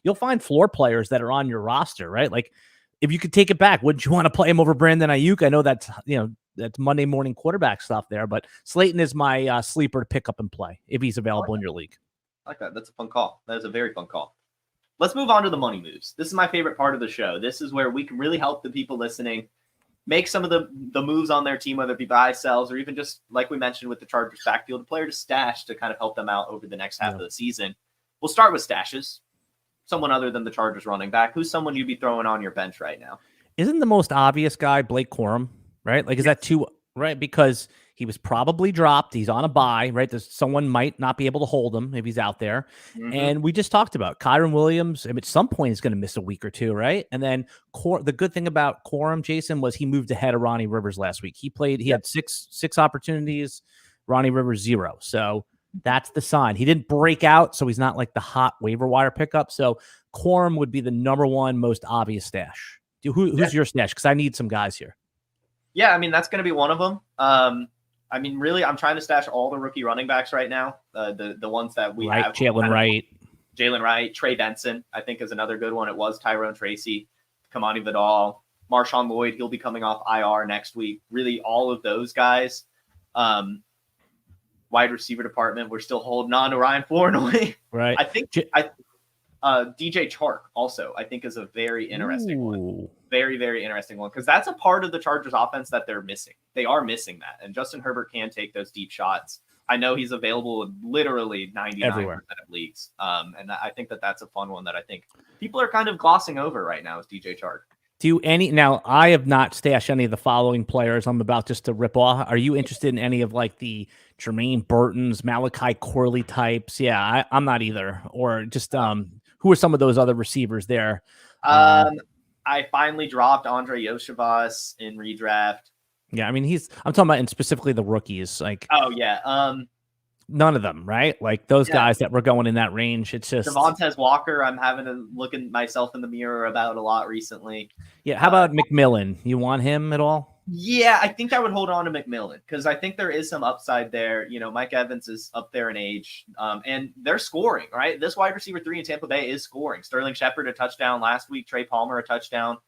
You'll find floor players that are on your roster, right? Like if you could take it back, wouldn't you want to play him over Brandon Ayuk? I know that's, that's Monday morning quarterback stuff there, but Slayton is my sleeper to pick up and play if he's available in your league. I like that. That's a fun call. That is a very fun call. Let's move on to the money moves. This is my favorite part of the show. This is where we can really help the people listening make some of the moves on their team, whether it be buy, sells, or even just like we mentioned with the Chargers backfield, a player to stash to kind of help them out over the next half of the season. We'll start with stashes. Someone other than the Chargers running back. Who's someone you'd be throwing on your bench right now? Isn't the most obvious guy Blake Corum, right? Like, is that too, right? Because he was probably dropped. He's on a bye, right? Someone might not be able to hold him if he's out there. Mm-hmm. And we just talked about Kyron Williams. At some point, he's going to miss a week or two, right? And then the good thing about Corum, Jason, was he moved ahead of Ronnie Rivers last week. He had six opportunities, Ronnie Rivers 0. So that's the sign. He didn't break out, so he's not like the hot waiver wire pickup. So Corum would be the number one most obvious stash. Who's your stash? Because I need some guys here. Yeah, that's going to be one of them. Really, I'm trying to stash all the rookie running backs right now. The ones that we have. Jalen Wright, Trey Benson, I think is another good one. It was Tyrone Tracy, Kamani Vidal, Marshawn Lloyd. He'll be coming off IR next week. Really, all of those guys. Wide receiver department, we're still holding on to Ryan Flournoy. Right. I think DJ Chark also, I think, is a very interesting one. Very, very interesting one because that's a part of the Chargers offense that they're missing. They are missing that. And Justin Herbert can take those deep shots. I know he's available in literally 99% of leagues. And I think that's a fun one that I think people are kind of glossing over right now is DJ Chark. Now, I have not stashed any of the following players I'm about just to rip off. Are you interested in any of like the Jermaine Burtons, Malachi Corley types? Yeah, I'm not either. Or just who are some of those other receivers there? I finally dropped Andre Yoshivas in redraft. Yeah, I'm talking about in specifically the rookies. Like, oh yeah, none of them, right? Like those guys that were going in that range. It's just Devontae Walker. I'm having to look at myself in the mirror about a lot recently. Yeah, how about McMillan? You want him at all? Yeah, I think I would hold on to McMillan because I think there is some upside there. Mike Evans is up there in age, and they're scoring, right? This wide receiver 3 in Tampa Bay is scoring. Sterling Shepard, a touchdown last week. Trey Palmer, a touchdown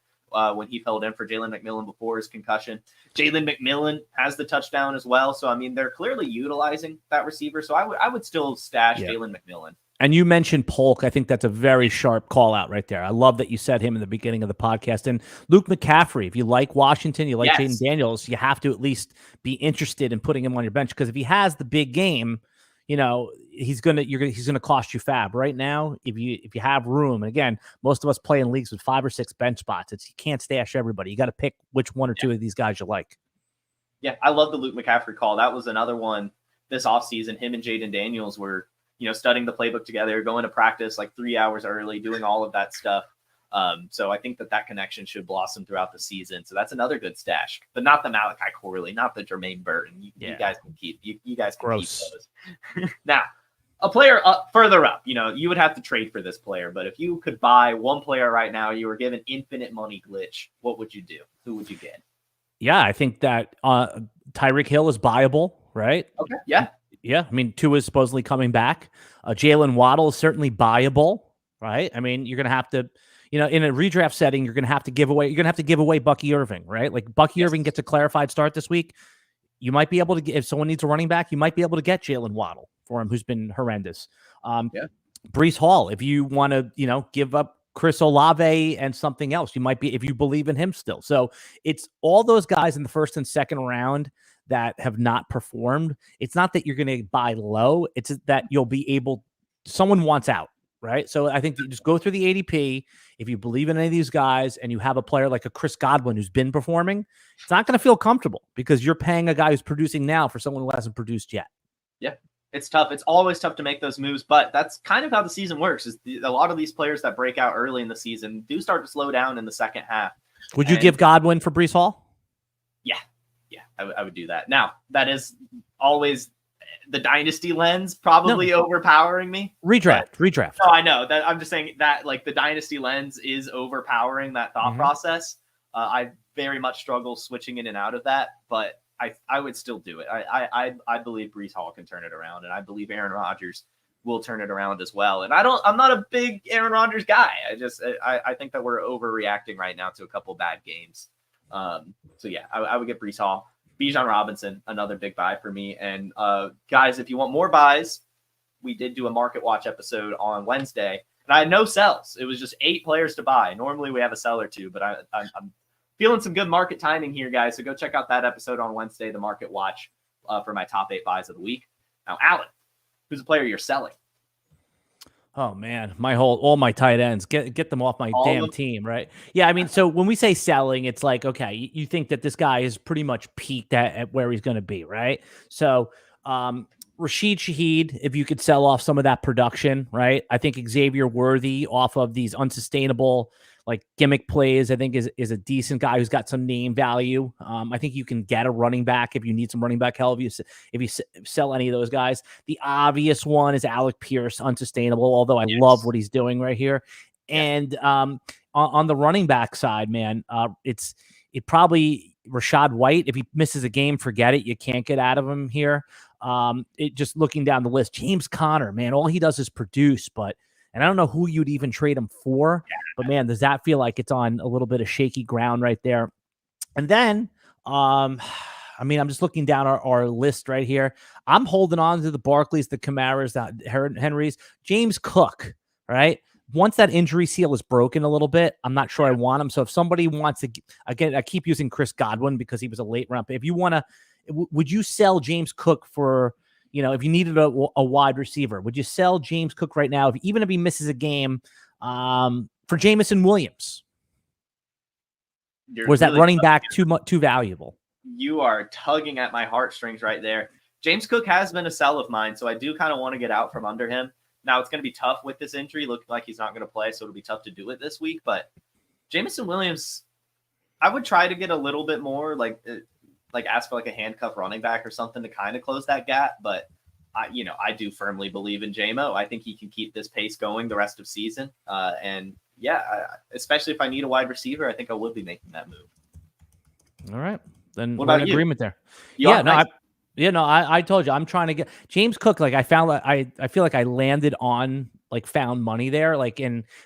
when he filled in for Jalen McMillan before his concussion. Jalen McMillan has the touchdown as well. So, they're clearly utilizing that receiver. So I would still stash Jalen McMillan. And you mentioned Polk. I think that's a very sharp call out right there. I love that you said him in the beginning of the podcast. And Luke McCaffrey, if you like Washington, you like Jaden Daniels, you have to at least be interested in putting him on your bench because if he has the big game, he's gonna cost you fab right now. If you have room, and again, most of us play in leagues with 5 or 6 bench spots. You can't stash everybody. You got to pick which one or two of these guys you like. Yeah, I love the Luke McCaffrey call. That was another one this offseason. Him and Jaden Daniels were, studying the playbook together, going to practice like 3 hours early, doing all of that stuff. So I think that connection should blossom throughout the season. So that's another good stash, but not the Malachi Corley, not the Jermaine Burton. You guys can keep. You guys can keep those. Now, a player further up, you would have to trade for this player. But if you could buy one player right now, you were given infinite money glitch, what would you do? Who would you get? Yeah, I think that Tyreek Hill is buyable, right? Okay, yeah. Yeah, I mean, Tua is supposedly coming back. Jalen Waddle is certainly buyable, right? I mean, you're going to have to, in a redraft setting, you're going to have to give away Bucky Irving, right? Like Bucky Irving gets a clarified start this week. You might be able to get, if someone needs a running back, you might be able to get Jalen Waddle for him, who's been horrendous. Breece Hall, if you want to, give up Chris Olave and something else, you might be, if you believe in him still. So it's all those guys in the first and second round that have not performed. It's not that you're going to buy low. It's that you'll be able, someone wants out, right? So I think you just go through the ADP. If you believe in any of these guys and you have a player like a Chris Godwin who's been performing, it's not going to feel comfortable because you're paying a guy who's producing now for someone who hasn't produced yet. Yeah. It's tough. It's always tough to make those moves, but that's kind of how the season works. A lot of these players that break out early in the season do start to slow down in the second half. Would you give Godwin for Breece Hall? Yeah. I would do that. Now, that is always the dynasty lens probably overpowering me. Redraft. No, I know that. I'm just saying that like the dynasty lens is overpowering that thought process. I very much struggle switching in and out of that, but I would still do it. I believe Breece Hall can turn it around, and I believe Aaron Rodgers will turn it around as well. And I'm not a big Aaron Rodgers guy. I think that we're overreacting right now to a couple bad games. So yeah, I would get Breece Hall. Bijan Robinson, another big buy for me. And guys, if you want more buys, we did do a market watch episode on Wednesday, and I had no sells. It was just 8 players to buy. Normally we have a sell or two, but I'm feeling some good market timing here, guys. So go check out that episode on Wednesday, the market watch for my top 8 buys of the week. Now, Alan, who's a player you're selling? Oh man, all my tight ends, get them off my damn team, right? Yeah, I mean, so when we say selling, it's like, okay, you think that this guy is pretty much peaked at where he's going to be, right? So, Rashid Shaheed, if you could sell off some of that production, right? I think Xavier Worthy off of these unsustainable like gimmick plays, I think is a decent guy who's got some name value. I think you can get a running back if you need some running back help. If you sell any of those guys, the obvious one is Alec Pierce, unsustainable. Although I love what he's doing right here. And on the running back side, man, it probably Rachaad White. If he misses a game, forget it. You can't get out of him here. Just looking down the list, James Conner, man, all he does is produce, and I don't know who you'd even trade him for, but man, does that feel like it's on a little bit of shaky ground right there? And then, I mean, I'm just looking down our list right here. I'm holding on to the Barkleys, the Kamaras, the Henrys, James Cook, right? Once that injury seal is broken a little bit, I'm not sure I want him. So if somebody wants to, again, I keep using Chris Godwin because he was a late round. If you want to, would you sell James Cook for, if you needed a wide receiver, would you sell James Cook right now, even if he misses a game, for Jameson Williams? Or is that running back too valuable? You are tugging at my heartstrings right there. James Cook has been a sell of mine, so I do kind of want to get out from under him. Now, it's going to be tough with this injury. Looking like he's not going to play, so it'll be tough to do it this week. But Jameson Williams, I would try to get a little bit more, like ask for like a handcuff running back or something to kind of close that gap. But I do firmly believe in JMO. I think he can keep this pace going the rest of season. And especially if I need a wide receiver, I think I would be making that move. All right. Then what about you? Agreement there. I told you I'm trying to get James Cook. Like I feel like I landed on like found money there.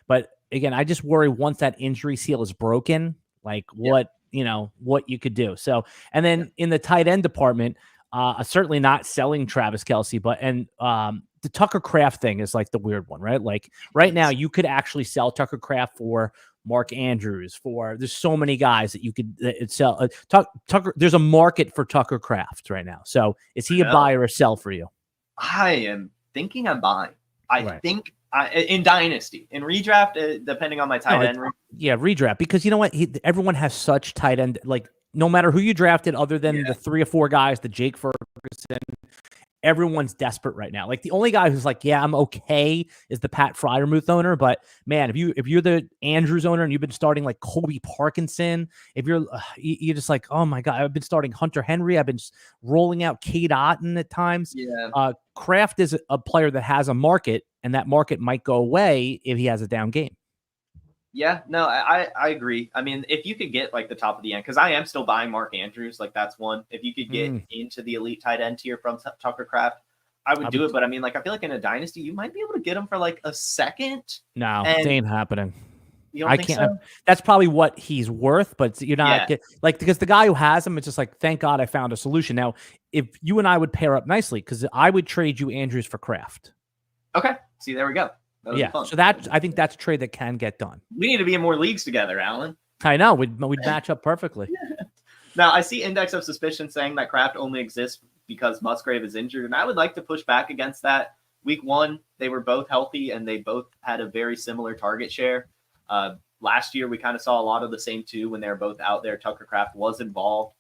But again, I just worry once that injury seal is broken, like what you could do. So, and then in the tight end department, certainly not selling Travis Kelce, but the Tucker Kraft thing is like the weird one, right? Like right now you could actually sell Tucker Kraft for Mark Andrews, there's so many guys that you could sell. Tucker, there's a market for Tucker Kraft right now. So is he a buy or a sell for you? I am thinking I'm buying. I Right. think in Dynasty, in redraft, depending on my tight end. Yeah, redraft, because you know what? Everyone has such tight end, like no matter who you drafted, other than the 3 or 4 guys, the Jake Ferguson, everyone's desperate right now. Like the only guy who's like, yeah, I'm okay, is the Pat Fryermuth owner. But man, if you're the Andrews owner and you've been starting like Colby Parkinson, if you're just like, oh my God, I've been starting Hunter Henry, I've been rolling out Cade Otton at times. Yeah. Kraft is a player that has a market, and that market might go away if he has a down game. Yeah, no, I agree. I mean, if you could get like the top of the end, because I am still buying Mark Andrews, like that's one. If you could get into the elite tight end tier from Tucker Kraft, I would do it. But I mean, like I feel like in a dynasty, you might be able to get him for like a second. No, it ain't happening. You don't think so? That's probably what he's worth, but you're not because the guy who has him, it's just like, thank God I found a solution. Now, if you and I would pair up nicely, because I would trade you Andrews for Kraft. Okay, see, there we go. Yeah, so I think that's a trade that can get done. We need to be in more leagues together, Alan. I know, we'd match up perfectly. Now, I see index of suspicion saying that Kraft only exists because Musgrave is injured, and I would like to push back against that. Week 1, they were both healthy, and they both had a very similar target share. Last year, we kind of saw a lot of the same too when they were both out there. Tucker Kraft was involved.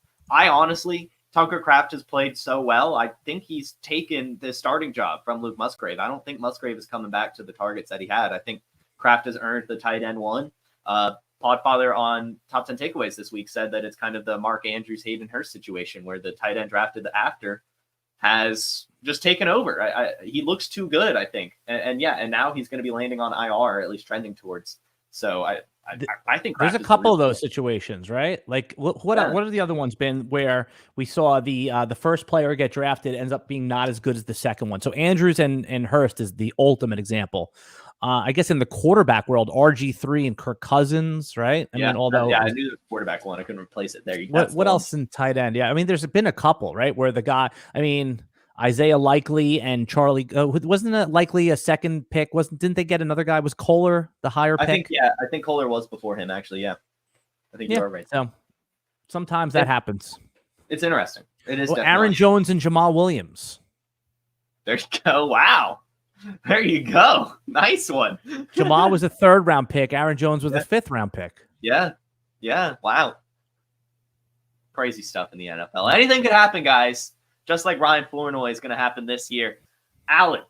Tucker Kraft has played so well. I think he's taken the starting job from Luke Musgrave. I don't think Musgrave is coming back to the targets that he had. I think Kraft has earned the tight end 1. Podfather on Top 10 Takeaways this week said that it's kind of the Mark Andrews, Hayden Hurst situation where the tight end drafted after has just taken over. He looks too good, I think. And now he's going to be landing on IR, or at least trending towards. So I think there's a couple of those situations, right? Like what are the other ones been where we saw the first player get drafted ends up being not as good as the second one? So Andrews and Hurst is the ultimate example. I guess in the quarterback world, RG3 and Kirk Cousins, right? I mean, I knew the quarterback one. I couldn't replace it there. What else in tight end? Yeah, I mean, there's been a couple, right, where the guy, Isaiah Likely and Charlie, wasn't it Likely a second pick? Didn't they get another guy? Was Kohler the higher pick? I think Kohler was before him, actually. Yeah, I think you are right. So sometimes that happens. It's interesting. It is. Aaron Jones and Jamal Williams. There you go. Wow. There you go. Nice one. Jamal was a 3rd round pick. Aaron Jones was a 5th round pick. Yeah. Wow. Crazy stuff in the NFL. Anything could happen, guys. Just like Ryan Flournoy is going to happen this year. Alan,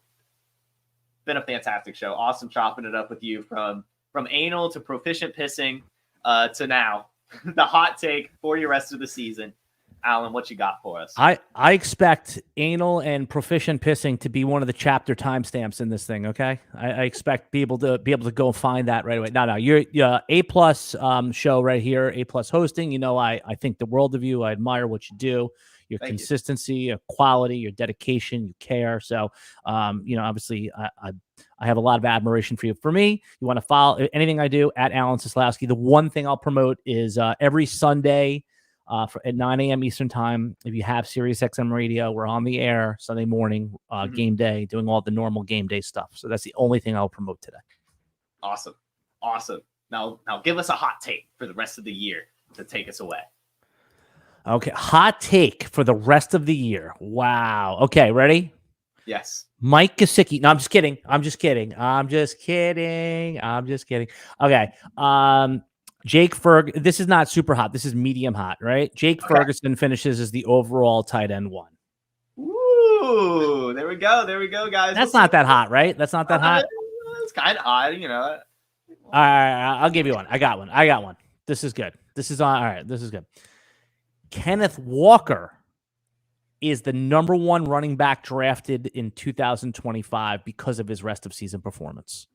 been a fantastic show. Awesome chopping it up with you from anal to proficient pissing to now. The hot take for your rest of the season. Alan, what you got for us? I expect anal and proficient pissing to be one of the chapter timestamps in this thing, okay? I expect people to be able to go find that right away. No, you're A+ show right here, A+ hosting. You know, I think the world of you. I admire what you do. Your consistency, your quality, your dedication, you care. So, obviously, I have a lot of admiration for you. For me, you want to follow anything I do at Alan Seslowsky. The one thing I'll promote is every Sunday at 9 a.m. Eastern time. If you have SiriusXM radio, we're on the air Sunday morning, game day, doing all the normal game day stuff. So that's the only thing I'll promote today. Awesome. Now give us a hot take for the rest of the year to take us away. Okay, hot take for the rest of the year. Wow. Okay, ready? Yes. Mike Gesicki. No, I'm just kidding. Okay. Jake Ferguson. This is not super hot. This is medium hot, right? Jake Ferguson finishes as the overall tight end 1. Ooh, there we go, guys. That's not that hot, right? That's not that hot. It's kind of hot, All right, I'll give you one. I got one. This is good. This is good. Kenneth Walker is the number 1 running back drafted in 2025 because of his rest of season performance.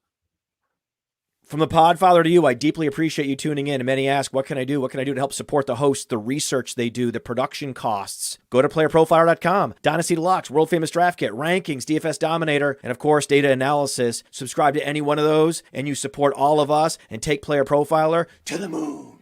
From the Podfather to you, I deeply appreciate you tuning in. And many ask, what can I do? What can I do to help support the hosts, the research they do, the production costs? Go to PlayerProfiler.com, Dynasty Deluxe, World Famous Draft Kit, Rankings, DFS Dominator, and of course, data analysis. Subscribe to any one of those, and you support all of us and take Player Profiler to the moon.